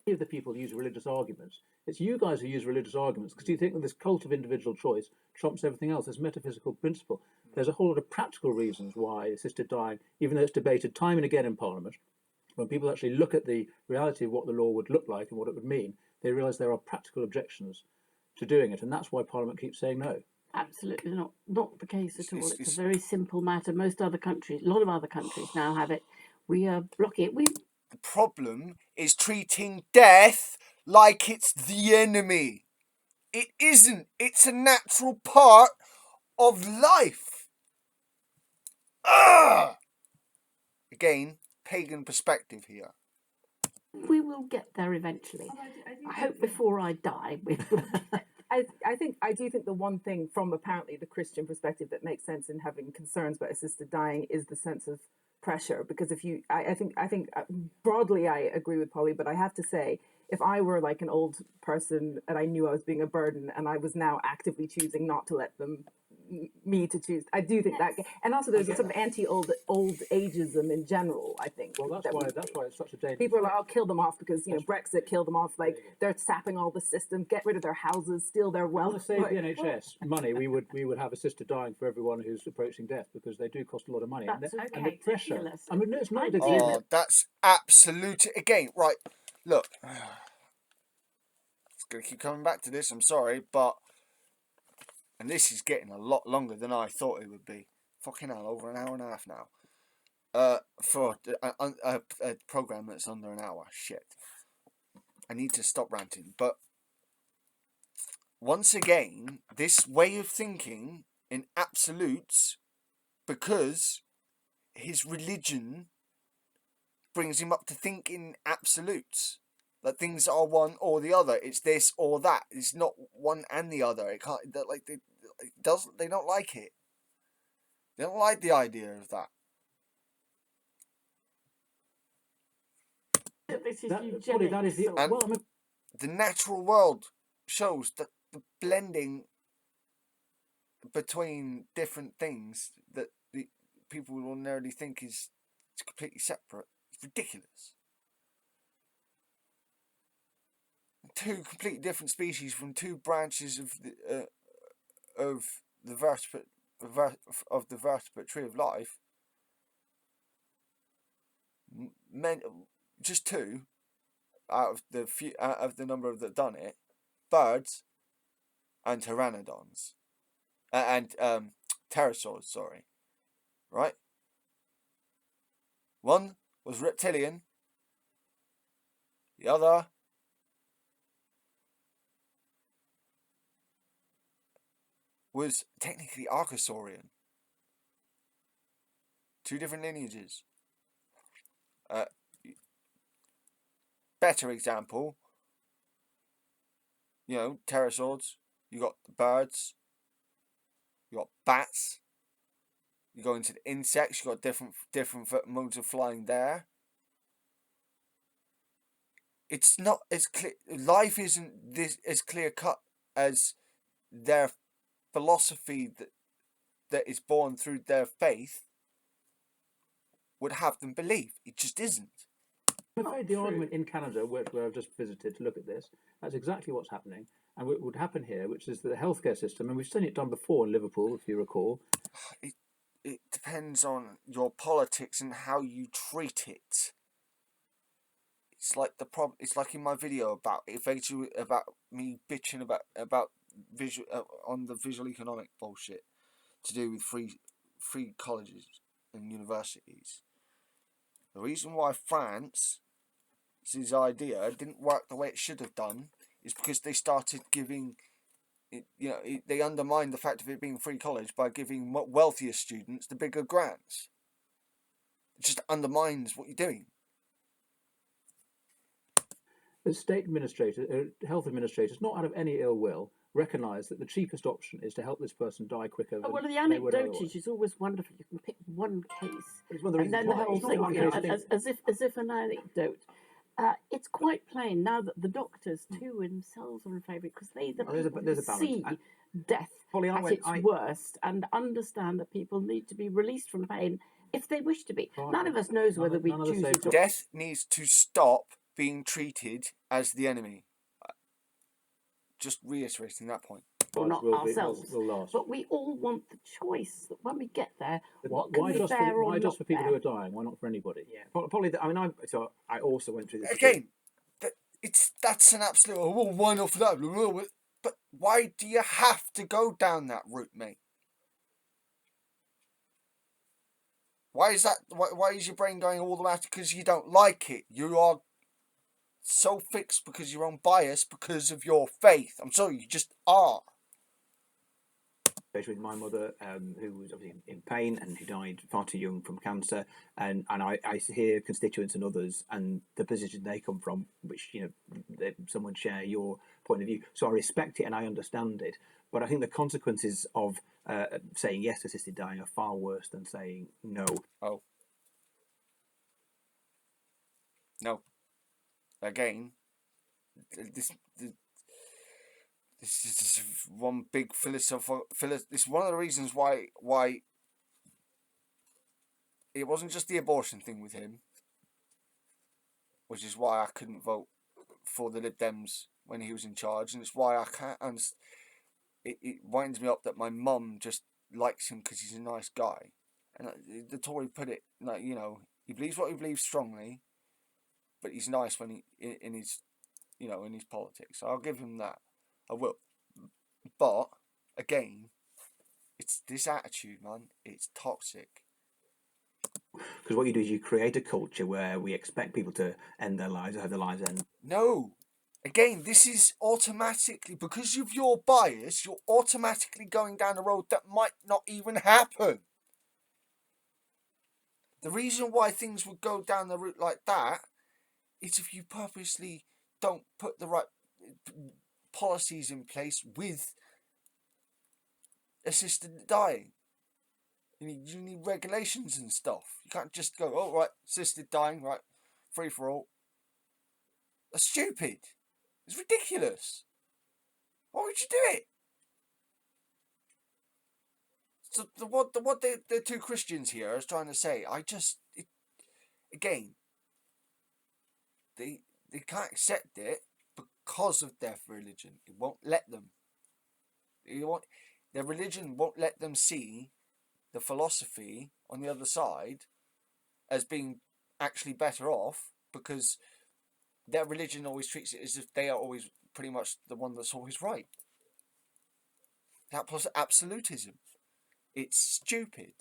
Many of the people use religious arguments. It's you guys who use religious arguments because you think that this cult of individual choice trumps everything else. This metaphysical principle. There's a whole lot of practical reasons why assisted dying, even though it's debated time and again in Parliament, when people actually look at the reality of what the law would look like and what it would mean, they realise there are practical objections to doing it, and that's why Parliament keeps saying no. Absolutely not the case at all. It's a very simple matter. Most other countries, a lot of other countries now have it. We are blocking it. The problem is treating death like it's the enemy. It isn't. It's a natural part of life. Again, pagan perspective here. We will get there eventually. I hope before I die we will. I do think the one thing from apparently the Christian perspective that makes sense in having concerns about assisted dying is the sense of pressure. Because I think broadly I agree with Polly, but I have to say, if I were like an old person and I knew I was being a burden and I was now actively choosing not to let them me to choose. I do think that, and also there's a sort of anti-old ageism in general. I think. Well, that's why it's such a dangerous. People are like, I'll kill them off because Brexit killed them off. Like they're sapping all the system, get rid of their houses, steal their wealth. To save the NHS money, we would have a sister dying for everyone who's approaching death because they do cost a lot of money. That's And the pressure. ridiculous. I mean, no, it's not I ridiculous. Oh, that's absolute. Again, right. Look, it's going to keep coming back to this. I'm sorry, but. And this is getting a lot longer than I thought it would be. Fucking hell, over an hour and a half now. For a program that's under an hour. Shit. I need to stop ranting. But once again, this way of thinking in absolutes, because his religion brings him up to think in absolutes. That things are one or the other. It's this or that. It's not one and the other. It can't. They don't like it. They don't like the idea of that. This is That is the eugenics. well. I mean, The natural world shows that the blending between different things that the people would ordinarily think is completely separate. It's ridiculous. Two completely different species from two branches of the vertebrate tree of life. Just two out of the number that done it, birds and pteranodons and pterosaurs. Sorry, right. One was reptilian. The other was technically Archosaurian. Two different lineages. Better example, pterosaurs. You got the birds. You got bats. You go into the insects. You got different modes of flying there. It's not as clear. Life isn't this as clear cut as their philosophy that is born through their faith would have them believe. It just isn't. I'm afraid the argument in Canada, where I've just visited to look at this, that's exactly what's happening. And what would happen here, which is the healthcare system, and we've seen it done before in Liverpool, if you recall. It depends on your politics and how you treat it. It's like the problem. It's like in my video about me bitching about visual on the visual economic bullshit to do with free colleges and universities. The reason why France's idea didn't work the way it should have done is because they started giving. They undermined the fact of it being free college by giving wealthier students the bigger grants. It just undermines what you're doing. The state administrators, health administrators, not out of any ill will, recognise that the cheapest option is to help this person die quicker. Well, the they would anecdote otherwise. is always wonderful. You can pick one case, It's one of the and then reasons the why. whole It's not thing, one case thing. as if an anecdote. It's quite plain now that the doctors too themselves are in favour because there's a balance. see death Polly, at its worst and understand that people need to be released from pain if they wish to be. Right. None of us knows whether we choose it or Death needs to stop being treated as the enemy. Just reiterating that point. not ourselves. Will last. But we all want the choice that when we get there, But what can why we just bear or why just for not people bear? who are dying? Why not for anybody? Yeah, Polly. I mean, I also went through this Again, that's an absolute. Oh, well, why not for that? But why do you have to go down that route, mate? Why is that? Why is your brain going all the way? Because you don't like it. You are so fixed because your own bias because of your faith. I'm sorry, you just are. With my mother, who was obviously in pain and who died far too young from cancer, and I hear constituents and others and the position they come from, which someone share your point of view. So I respect it and I understand it, but I think the consequences of saying yes to assisted dying are far worse than saying no. Oh, no. Again, this is one big philosophical. It's one of the reasons why it wasn't just the abortion thing with him, which is why I couldn't vote for the Lib Dems when he was in charge, and it's why I can't understand. It winds me up that my mum just likes him because he's a nice guy, and the Tory put it like, you know, he believes what he believes strongly, but he's nice when he in his, you know, in his politics. So I'll give him that. I will. But again, it's this attitude, man. It's toxic. Because what you do is you create a culture where we expect people to end their lives or have their lives end. No. Again, this is automatically, because of your bias, you're automatically going down a road that might not even happen. The reason why things would go down the route like that is if you purposely don't put the right policies in place with assisted dying. You need regulations and stuff. You can't just go, oh, right, assisted dying, right, free for all. That's stupid. It's ridiculous. Why would you do it? So what the two Christians here are trying to say, again, they can't accept it because of their religion. It won't let them. Their religion won't let them see the philosophy on the other side as being actually better off, because their religion always treats it as if they are always pretty much the one that's always right. That plus absolutism. It's stupid.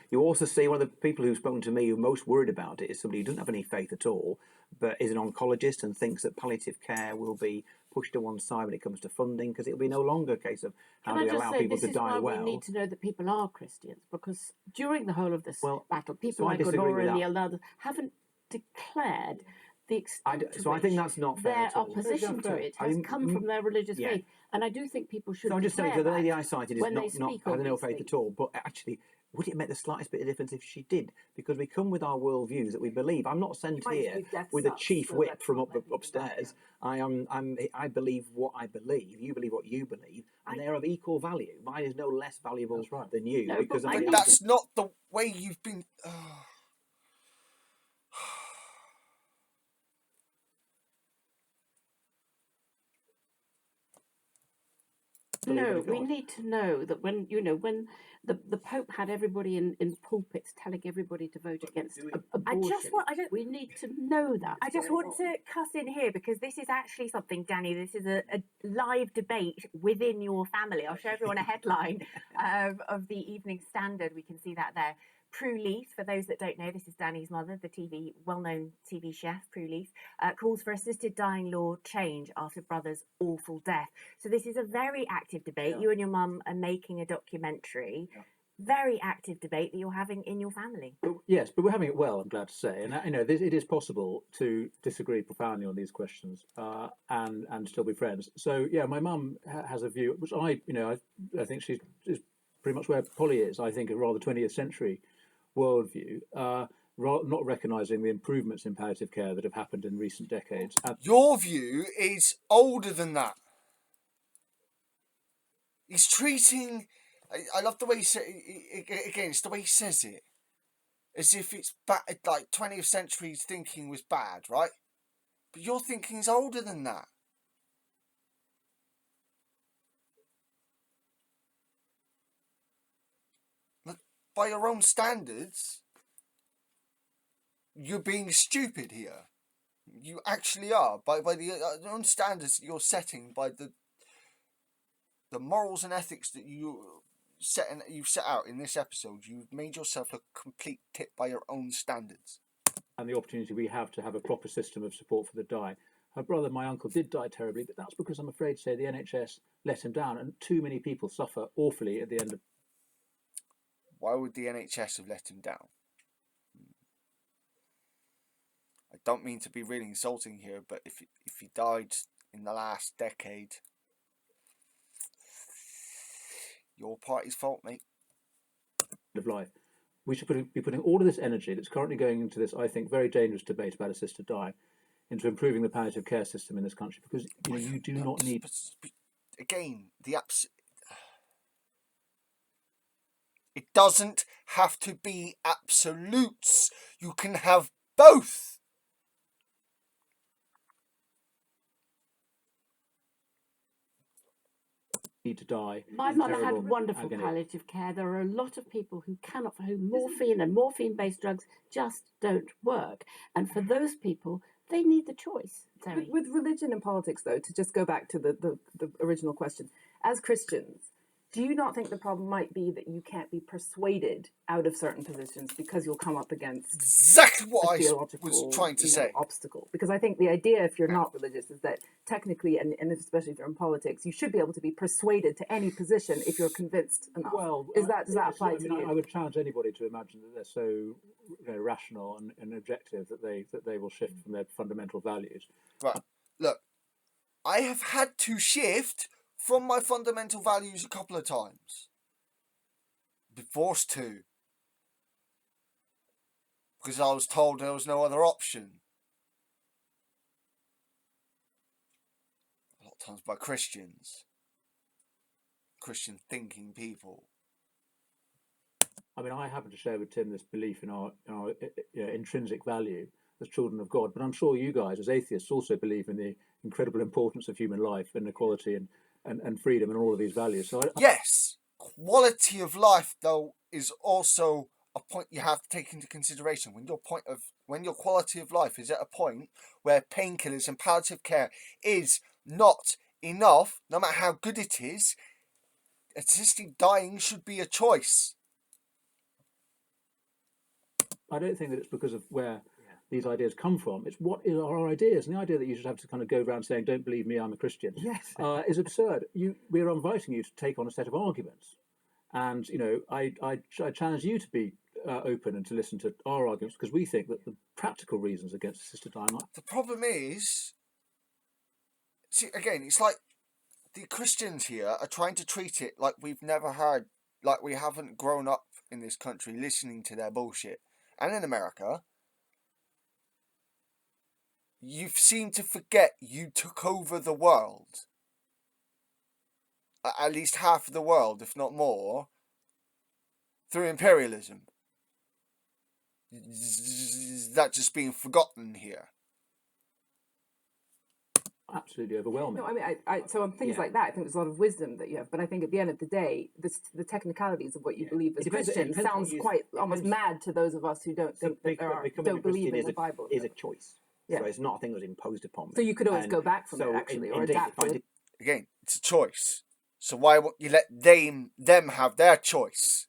You also see one of the people who's spoken to me who most worried about it is somebody who doesn't have any faith at all, but is an oncologist and thinks that palliative care will be pushed to one side when it comes to funding, because it'll be no longer a case of how do we allow people to die well. We need to know that people are Christians, because during the whole of this battle, people so like Honora and the others haven't declared the extent so I think that's not fair their at all. opposition to it has come from their religious faith, and I do think people should. So I'm just saying, so the lady I cited is when not has no faith things. at all, but actually, would it make the slightest bit of difference if she did? Because we come with our worldviews that we believe. I'm not sent here with a chief whip from upstairs. I believe what I believe. You believe what you believe, and they are of equal value. Mine is no less valuable than you, No, because but that's not the way you've been. No, we need to know that when the Pope had everybody in pulpits telling everybody to vote against abortion. We need to know that. I just want to cuss in here, because this is actually something, Danny. This is a live debate within your family. I'll show everyone a headline of the Evening Standard. We can see that there. Prue Leith, for those that don't know, this is Danny's mother, the well-known TV chef, Prue Leith, calls for assisted dying law change after brother's awful death. So this is a very active debate. Yeah. You and your mum are making a documentary. Yeah. Very active debate that you're having in your family. Yes, but we're having it well, I'm glad to say. And it is possible to disagree profoundly on these questions and still be friends. So yeah, my mum has a view, which I think she's pretty much where Polly is. I think a rather 20th century worldview, not recognising the improvements in palliative care that have happened in recent decades. Your view is older than that. He's treating. I love the way he says. Again, it's the way he says it, as if it's bad. Like 20th century thinking was bad, right? But your thinking is older than that. By your own standards, you're being stupid here. You actually are. By the own standards that you're setting, by the morals and ethics that you've set out in this episode, you've made yourself a complete tit by your own standards. And the opportunity we have to have a proper system of support for the dying. Her brother, my uncle, did die terribly, but that's because I'm afraid to say the NHS let him down, and too many people suffer awfully at the end of. Why would the NHS have let him down? I don't mean to be really insulting here, but if he died in the last decade, your party's fault, mate. Of life, we should be putting all of this energy that's currently going into this, I think, very dangerous debate about assisted dying, into improving the palliative care system in this country, because you do not need. But again, it doesn't have to be absolutes. You can have both. Need to die. My in mother terrible had wonderful agony. palliative care. There are a lot of people who cannot, for whom morphine and morphine-based drugs just don't work. And for those people, they need the choice. With religion and politics, though, to just go back to the original question, as Christians, do you not think the problem might be that you can't be persuaded out of certain positions because you'll come up against Exactly what a I theological was trying to say. obstacle? Because I think the idea, if you're not religious, is that technically, and especially if you're in politics, you should be able to be persuaded to any position if you're convinced enough. Well, does that apply to you? I would challenge anybody to imagine that they're so rational and objective that they will shift from their fundamental values. Right. Look, I have had to shift from my fundamental values a couple of times. Been forced to. Because I was told there was no other option. A lot of times by Christians. Christian thinking people. I mean, I happen to share with Tim this belief in our intrinsic value as children of God, but I'm sure you guys, as atheists, also believe in the incredible importance of human life and equality and freedom and all of these values. So yes, quality of life, though, is also a point you have to take into consideration. When your quality of life is at a point where painkillers and palliative care is not enough, no matter how good it is, assisted dying should be a choice. I don't think that it's because of where these ideas come from. It's what are our ideas, and the idea that you should have to kind of go around saying, "Don't believe me, I'm a Christian," is absurd. We're inviting you to take on a set of arguments, and I challenge you to be open and to listen to our arguments, because we think that the practical reasons against assisted dying are. The problem is, see, again, it's like the Christians here are trying to treat it like we've never heard, like we haven't grown up in this country listening to their bullshit. And in America, you seem to forget you took over the world. At least half of the world, if not more, through imperialism. That's just being forgotten here. Absolutely overwhelming. No, I mean, so on things like that, I think there's a lot of wisdom that you have. But I think at the end of the day, the technicalities of what you believe as Christian sounds quite almost mad to those of us who don't think that don't believe in the Bible. Is a choice. So it's not a thing that was imposed upon me. So you could always go back from it, actually, or adapt it. Again, it's a choice. So why won't you let them have their choice?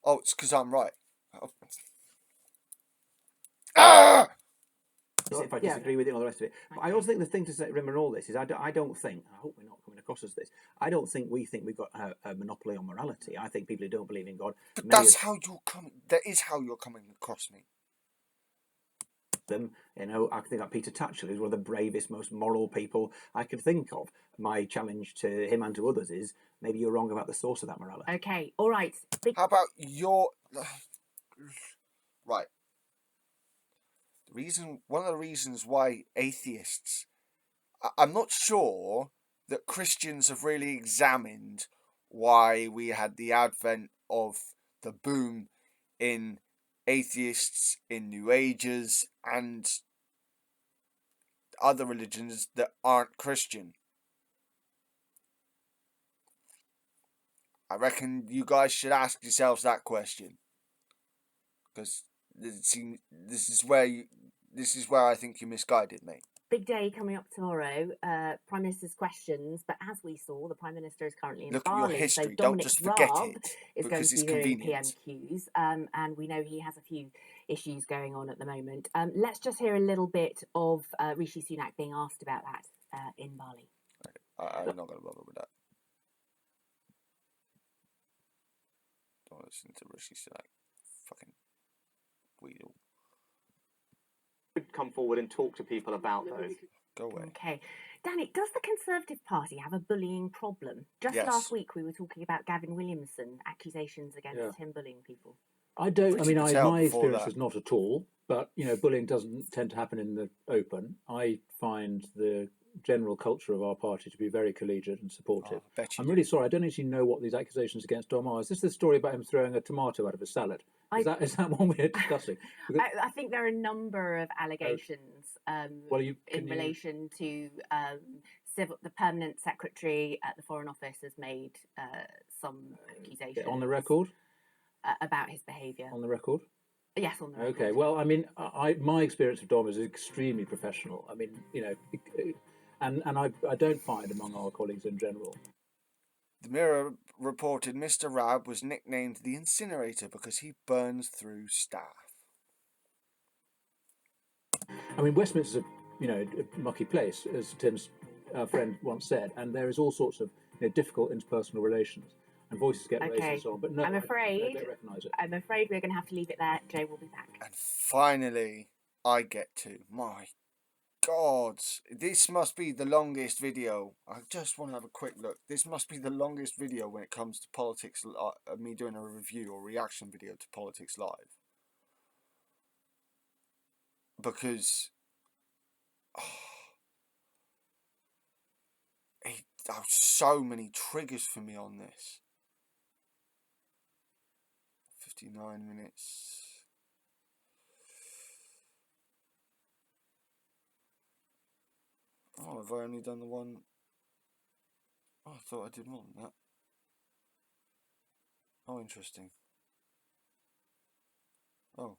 Oh, it's because I'm right. Oh. Ah! If I disagree with it and all the rest of it. But I also think the thing to remember in all this is I don't think, I hope we're not coming across as this, I don't think we think we've got a monopoly on morality. I think people who don't believe in God... But that's how you're coming... That is how you're coming across me. I think that Peter Tatchell is one of the bravest, most moral people I could think of. My challenge to him and to others is maybe you're wrong about the source of that morality. Okay, all right. How about your... Right. One of the reasons why atheists... I'm not sure that Christians have really examined why we had the advent of the boom in atheists, in New Agers, and other religions that aren't Christian. I reckon you guys should ask yourselves that question, because this is where I think you misguided me. Big day coming up tomorrow. Prime Minister's questions, but as we saw, the Prime Minister is currently in Look Bali. at your history. So Dominic Don't just forget Raab it is going because to it's be doing convenient. PMQs, and we know he has a few issues going on at the moment. Let's just hear a little bit of Rishi Sunak being asked about that in Bali. I'm not going to bother with that. Don't listen to Rishi Sunak. Fucking weedle. Come forward and talk to people about those. Go away. Okay. Danny, does the Conservative Party have a bullying problem? Just Yes. last week we were talking about Gavin Williamson, accusations against him bullying people. I don't. I mean, could tell my before experience that. is not at all. But bullying doesn't tend to happen in the open. I find the general culture of our party to be very collegiate and supportive. Oh, I bet you I'm do. really sorry. I don't actually know what these accusations against Dom are. Is this the story about him throwing a tomato out of a salad? Is that one we're discussing? Because, I think there are a number of allegations well, in relation to the permanent secretary at the Foreign Office has made some accusations on the record? About his behaviour. On the record? Yes, on the record. Okay. Well, I mean, my experience of Dom is extremely professional. I mean, and I don't find among our colleagues in general. The Mirror reported Mr. Rab was nicknamed the Incinerator because he burns through staff. I mean, Westminster's a mucky place, as Tim's friend once said, and there is all sorts of difficult interpersonal relations, and voices get raised and so on. But no, I'm afraid I don't recognise it. I'm afraid we're going to have to leave it there. Jay will be back. And finally, I get to. My God, this must be the longest video. I just want to have a quick look. This must be the longest video when it comes to politics. Me doing a review or reaction video to Politics Live. Because there are so many triggers for me on this. 59 minutes. Oh, have I only done the one? Oh, I thought I did more than that. Oh, interesting. Oh.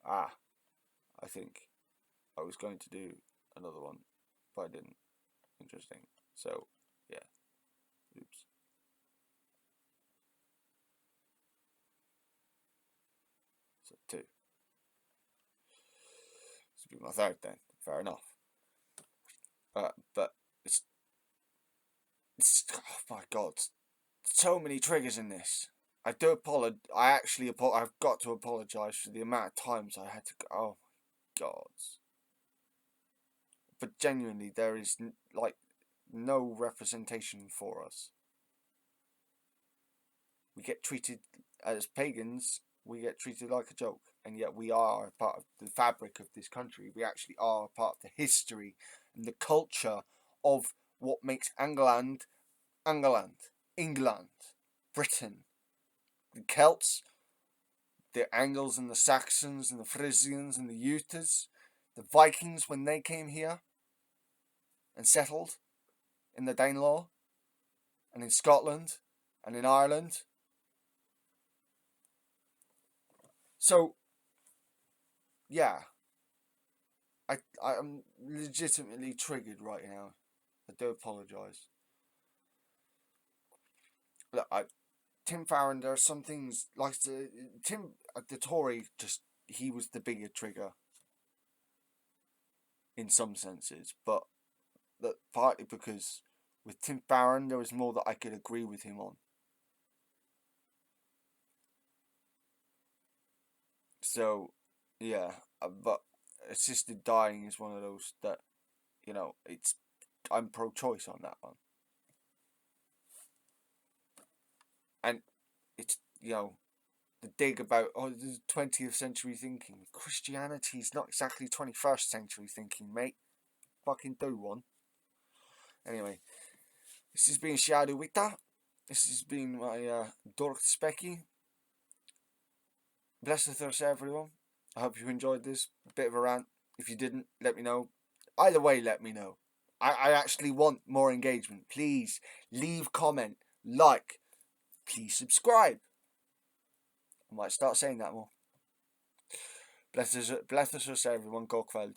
I think I was going to do another one, but I didn't. Interesting. So, yeah. Oops. So, 2. This will be my third then. Fair enough. But it's oh my God, so many triggers in this. I do apologize. I've got to apologise for the amount of times I had to go. Oh my God. But genuinely, there is no representation for us. We get treated as pagans. We get treated like a joke, and yet we are a part of the fabric of this country. We actually are a part of the history and the culture of what makes England, Britain. The Celts, the Angles and the Saxons and the Frisians and the Utahs, the Vikings when they came here and settled in the Danelaw and in Scotland and in Ireland. So, yeah, I'm legitimately triggered right now. I do apologise. Look, Tim Farron, there are some things like the Tory, he was the bigger trigger in some senses, but that partly because with Tim Farron there was more that I could agree with him on. So, yeah, but assisted dying is one of those that, I'm pro-choice on that one. And it's, the dig about, the 20th century thinking. Christianity is not exactly 21st century thinking, mate. Fucking do one. Anyway, this has been Shadow Wita. This has been my Dork Specky. Blessed us everyone. I hope you enjoyed this bit of a rant. If you didn't, let me know. Either way, let me know. I actually want more engagement. Please leave comment, like, please subscribe. I might start saying that more. Bless us everyone. God kveld.